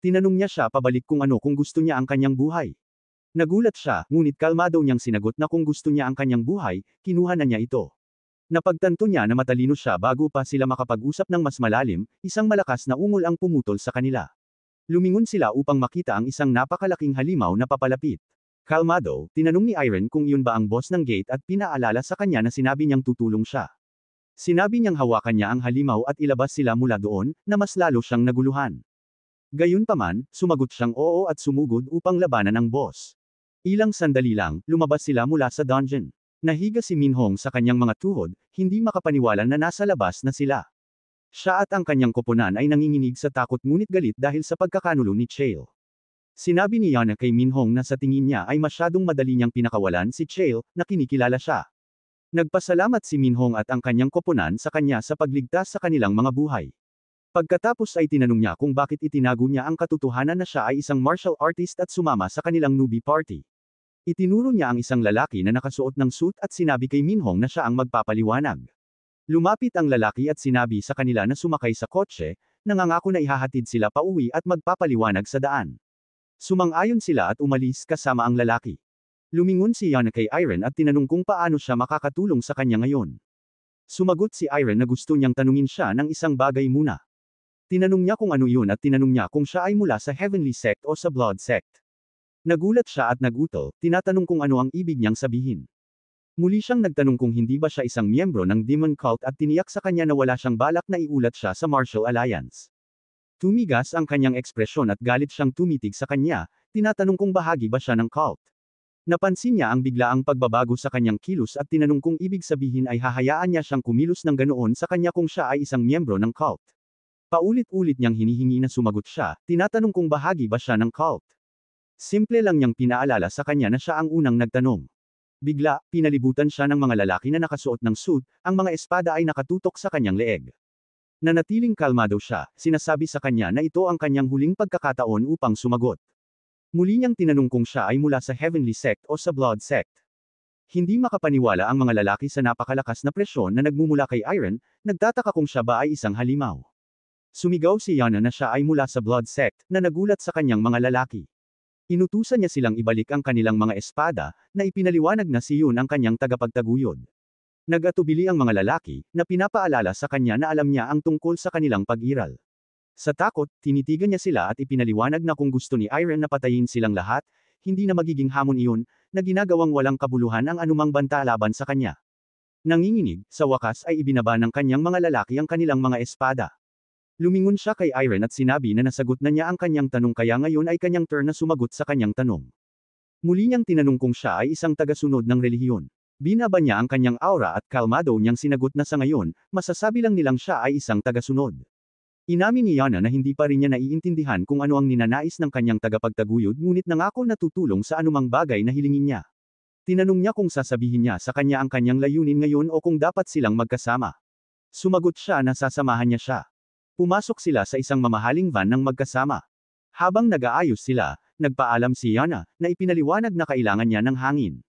Tinanong niya siya pabalik kung gusto niya ang kanyang buhay. Nagulat siya, ngunit kalmado niyang sinagot na kung gusto niya ang kanyang buhay, kinuha na niya ito. Napagtanto niya na matalino siya bago pa sila makapag-usap ng mas malalim, isang malakas na ungol ang pumutol sa kanila. Lumingon sila upang makita ang isang napakalaking halimaw na papalapit. Kalmado, tinanong ni Irene kung iyon ba ang boss ng gate at pinaalala sa kanya na sinabi niyang tutulong siya. Sinabi niyang hawakan niya ang halimaw at ilabas sila mula doon, na mas lalo siyang naguluhan. Gayunpaman, sumagot siyang oo at sumugod upang labanan ang boss. Ilang sandali lang, lumabas sila mula sa dungeon. Nahiga si Minhong sa kanyang mga tuhod, hindi makapaniwala na nasa labas na sila. Siya at ang kanyang koponan ay nanginginig sa takot ngunit galit dahil sa pagkakanulo ni Chael. Sinabi ni Yana kay Minhong na sa tingin niya ay masyadong madali niyang pinakawalan si Chael, na kinikilala siya. Nagpasalamat si Minhong at ang kanyang koponan sa kanya sa pagligtas sa kanilang mga buhay. Pagkatapos ay tinanong niya kung bakit itinago niya ang katotohanan na siya ay isang martial artist at sumama sa kanilang newbie party. Itinuro niya ang isang lalaki na nakasuot ng suit at sinabi kay Minhong na siya ang magpapaliwanag. Lumapit ang lalaki at sinabi sa kanila na sumakay sa kotse, nangangako na ihahatid sila pauwi at magpapaliwanag sa daan. Sumang-ayon sila at umalis kasama ang lalaki. Lumingon si Yana kay Irene at tinanong kung paano siya makakatulong sa kanya ngayon. Sumagot si Irene na gusto niyang tanungin siya ng isang bagay muna. Tinanong niya kung ano iyon at tinanong niya kung siya ay mula sa Heavenly Sect o sa Blood Sect. Nagulat siya at nagutal, tinatanong kung ano ang ibig niyang sabihin. Muli siyang nagtanong kung hindi ba siya isang miyembro ng Demon Cult at tiniyak sa kanya na wala siyang balak na iulat siya sa Martial Alliance. Tumigas ang kanyang ekspresyon at galit siyang tumitig sa kanya, tinatanong kung bahagi ba siya ng cult. Napansin niya ang biglaang pagbabago sa kanyang kilos at tinanong kung ibig sabihin ay hahayaan niya siyang kumilos ng ganoon sa kanya kung siya ay isang miyembro ng cult. Paulit-ulit niyang hinihingi na sumagot siya, tinatanong kung bahagi ba siya ng cult. Simple lang niyang pinaalala sa kanya na siya ang unang nagtanong. Bigla, pinalibutan siya ng mga lalaki na nakasuot ng suit, ang mga espada ay nakatutok sa kanyang leeg. Nanatiling kalmado siya, sinasabi sa kanya na ito ang kanyang huling pagkakataon upang sumagot. Muli niyang tinanong kung siya ay mula sa Heavenly Sect o sa Blood Sect. Hindi makapaniwala ang mga lalaki sa napakalakas na presyon na nagmumula kay Irene, nagtataka kung siya ba ay isang halimaw. Sumigaw si Yana na siya ay mula sa Blood Sect, na nagulat sa kanyang mga lalaki. Inutusan niya silang ibalik ang kanilang mga espada, na ipinaliwanag na si Yun ang kanyang tagapagtaguyod. Nag-atubili ang mga lalaki, na pinapaalala sa kanya na alam niya ang tungkol sa kanilang pag-iral. Sa takot, tinitigan niya sila at ipinaliwanag na kung gusto ni Irene na patayin silang lahat, hindi na magiging hamon iyon, na ginagawang walang kabuluhan ang anumang banta laban sa kanya. Nanginginig, sa wakas ay ibinaba ng kanyang mga lalaki ang kanilang mga espada. Lumingon siya kay Irene at sinabi na nasagot na niya ang kanyang tanong kaya ngayon ay kanyang turn na sumagot sa kanyang tanong. Muli niyang tinanong kung siya ay isang tagasunod ng relihiyon. Binaba niya ang kanyang aura at kalmado niyang sinagot na sa ngayon, masasabi lang nilang siya ay isang tagasunod. Inamin ni Yana na hindi pa rin niya naiintindihan kung ano ang ninanais ng kanyang tagapagtaguyod ngunit nangako na tutulong sa anumang bagay na hilingin niya. Tinanong niya kung sasabihin niya sa kanya ang kanyang layunin ngayon o kung dapat silang magkasama. Sumagot siya na sasamahan niya siya. Pumasok sila sa isang mamahaling van ng magkasama. Habang nag-aayos sila, nagpaalam si Yana, na ipinaliwanag na kailangan niya ng hangin.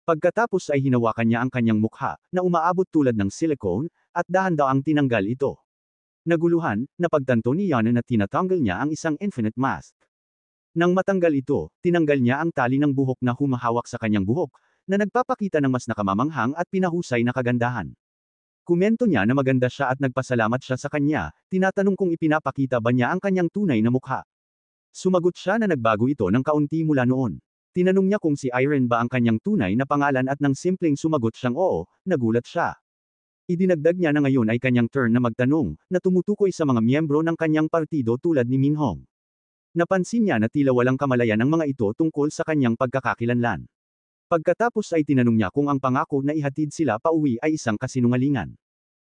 Pagkatapos ay hinawakan niya ang kanyang mukha, na umaabot tulad ng silicone, at dahan-daang tinanggal ito. Naguluhan, napagtanto ni Yana na tinatanggal niya ang isang infinite mask. Nang matanggal ito, tinanggal niya ang tali ng buhok na humahawak sa kanyang buhok, na nagpapakita ng mas nakamamanghang at pinahusay na kagandahan. Komento niya na maganda siya at nagpasalamat siya sa kanya, tinatanong kung ipinapakita ba niya ang kanyang tunay na mukha. Sumagot siya na nagbago ito ng kaunti mula noon. Tinanong niya kung si Irene ba ang kanyang tunay na pangalan at nang simpleng sumagot siyang oo, nagulat siya. Idinagdag niya na ngayon ay kanyang turn na magtanong, na tumutukoy sa mga miyembro ng kanyang partido tulad ni Minhong. Napansin niya na tila walang kamalayan ang mga ito tungkol sa kanyang pagkakakilanlan. Pagkatapos ay tinanong niya kung ang pangako na ihatid sila pauwi ay isang kasinungalingan.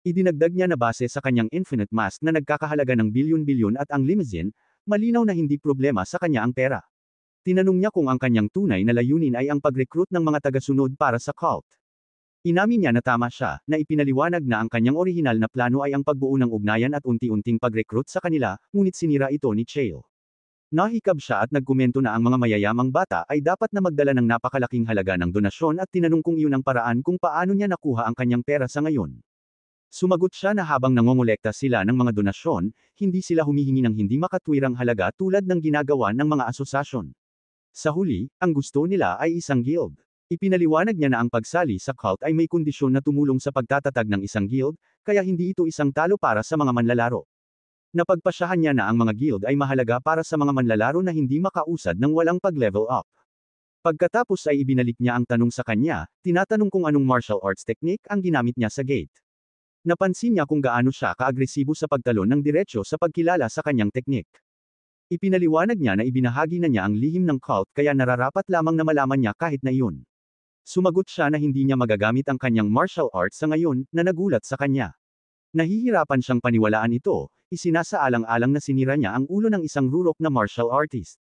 Idinagdag niya na base sa kanyang infinite mask na nagkakahalaga ng bilyon-bilyon at ang limousine, malinaw na hindi problema sa kanya ang pera. Tinanong niya kung ang kanyang tunay na layunin ay ang pag-recruit ng mga tagasunod para sa cult. Inamin niya na tama siya, na ipinaliwanag na ang kanyang orihinal na plano ay ang pagbuo ng ugnayan at unti-unting pag-recruit sa kanila, ngunit sinira ito ni Chael. Nahikab siya at nagkomento na ang mga mayayamang bata ay dapat na magdala ng napakalaking halaga ng donasyon at tinanong kung iyon ang paraan kung paano niya nakuha ang kanyang pera sa ngayon. Sumagot siya na habang nangongolekta sila ng mga donasyon, hindi sila humihingi ng hindi makatwirang halaga tulad ng ginagawa ng mga asosasyon. Sa huli, ang gusto nila ay isang guild. Ipinaliwanag niya na ang pagsali sa cult ay may kondisyon na tumulong sa pagtatatag ng isang guild, kaya hindi ito isang talo para sa mga manlalaro. Napagpasyahan niya na ang mga guild ay mahalaga para sa mga manlalaro na hindi makausad ng walang pag-level up. Pagkatapos ay ibinalik niya ang tanong sa kanya, tinatanong kung anong martial arts technique ang ginamit niya sa gate. Napansin niya kung gaano siya kaagresibo sa pagtalon ng diretsyo sa pagkilala sa kanyang teknik. Ipinaliwanag niya na ibinahagi na niya ang lihim ng cult kaya nararapat lamang na malaman niya kahit na iyon. Sumagot siya na hindi niya magagamit ang kanyang martial arts sa ngayon, na nagulat sa kanya. Nahihirapan siyang paniwalaan ito, isinasaalang-alang na sinira niya ang ulo ng isang rurok na martial artist.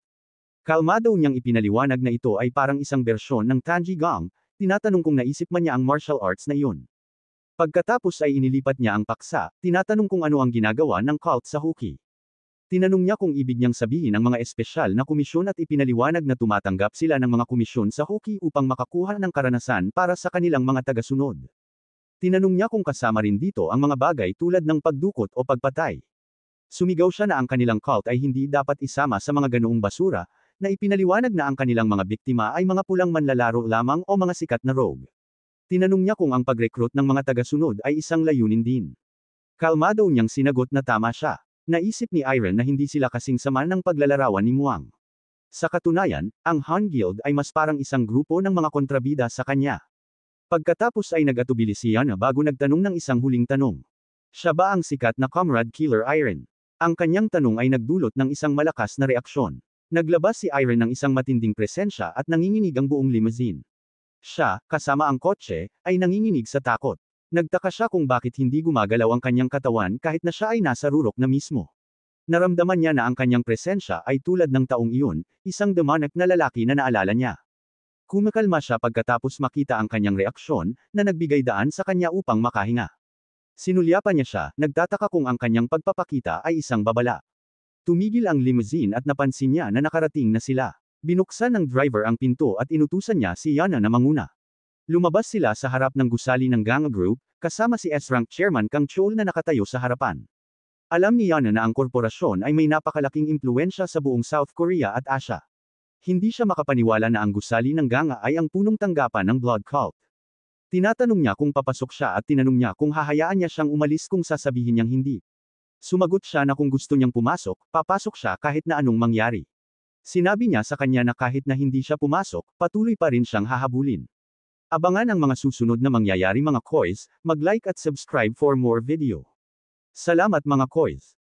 Kalmado niyang ipinaliwanag na ito ay parang isang bersyon ng Tanji Gong, tinatanong kung naisip man niya ang martial arts na iyon. Pagkatapos ay inilipat niya ang paksa, tinatanong kung ano ang ginagawa ng cult sa hockey. Tinanong niya kung ibig niyang sabihin ang mga espesyal na komisyon at ipinaliwanag na tumatanggap sila ng mga komisyon sa hockey upang makakuha ng karanasan para sa kanilang mga tagasunod. Tinanong niya kung kasama rin dito ang mga bagay tulad ng pagdukot o pagpatay. Sumigaw siya na ang kanilang cult ay hindi dapat isama sa mga ganoong basura, na ipinaliwanag na ang kanilang mga biktima ay mga pulang manlalaro lamang o mga sikat na rogue. Tinanong niya kung ang pag-recruit ng mga tagasunod ay isang layunin din. Kalmado niyang sinagot na tama siya. Naisip ni Irene na hindi sila kasing sama ng paglalarawan ni Muang. Sa katunayan, ang Han Guild ay mas parang isang grupo ng mga kontrabida sa kanya. Pagkatapos ay nag-atubili si Yana bago nagtanong ng isang huling tanong. Siya ba ang sikat na comrade killer Irene? Ang kanyang tanong ay nagdulot ng isang malakas na reaksyon. Naglabas si Irene ng isang matinding presensya at nanginginig ang buong limousine. Siya, kasama ang kotse, ay nanginginig sa takot. Nagtaka siya kung bakit hindi gumagalaw ang kanyang katawan kahit na siya ay nasa rurok na mismo. Naramdaman niya na ang kanyang presensya ay tulad ng taong iyon, isang demonic na lalaki na naalala niya. Kumakalma siya pagkatapos makita ang kanyang reaksyon, na nagbigay daan sa kanya upang makahinga. Sinulyapan niya siya, nagtataka kung ang kanyang pagpapakita ay isang babala. Tumigil ang limousine at napansin niya na nakarating na sila. Binuksan ng driver ang pinto at inutusan niya si Yana na manguna. Lumabas sila sa harap ng gusali ng Gang Group, kasama si S-Rank Chairman Kang Chol na nakatayo sa harapan. Alam ni Yana na ang korporasyon ay may napakalaking impluensya sa buong South Korea at Asia. Hindi siya makapaniwala na ang gusali ng Ganga ay ang punong tanggapan ng blood cult. Tinatanong niya kung papasok siya at tinanong niya kung hahayaan niya siyang umalis kung sasabihin niyang hindi. Sumagot siya na kung gusto niyang pumasok, papasok siya kahit na anong mangyari. Sinabi niya sa kanya na kahit na hindi siya pumasok, patuloy pa rin siyang hahabulin. Abangan ang mga susunod na mangyayari mga koys, mag-like at subscribe for more video. Salamat mga koys!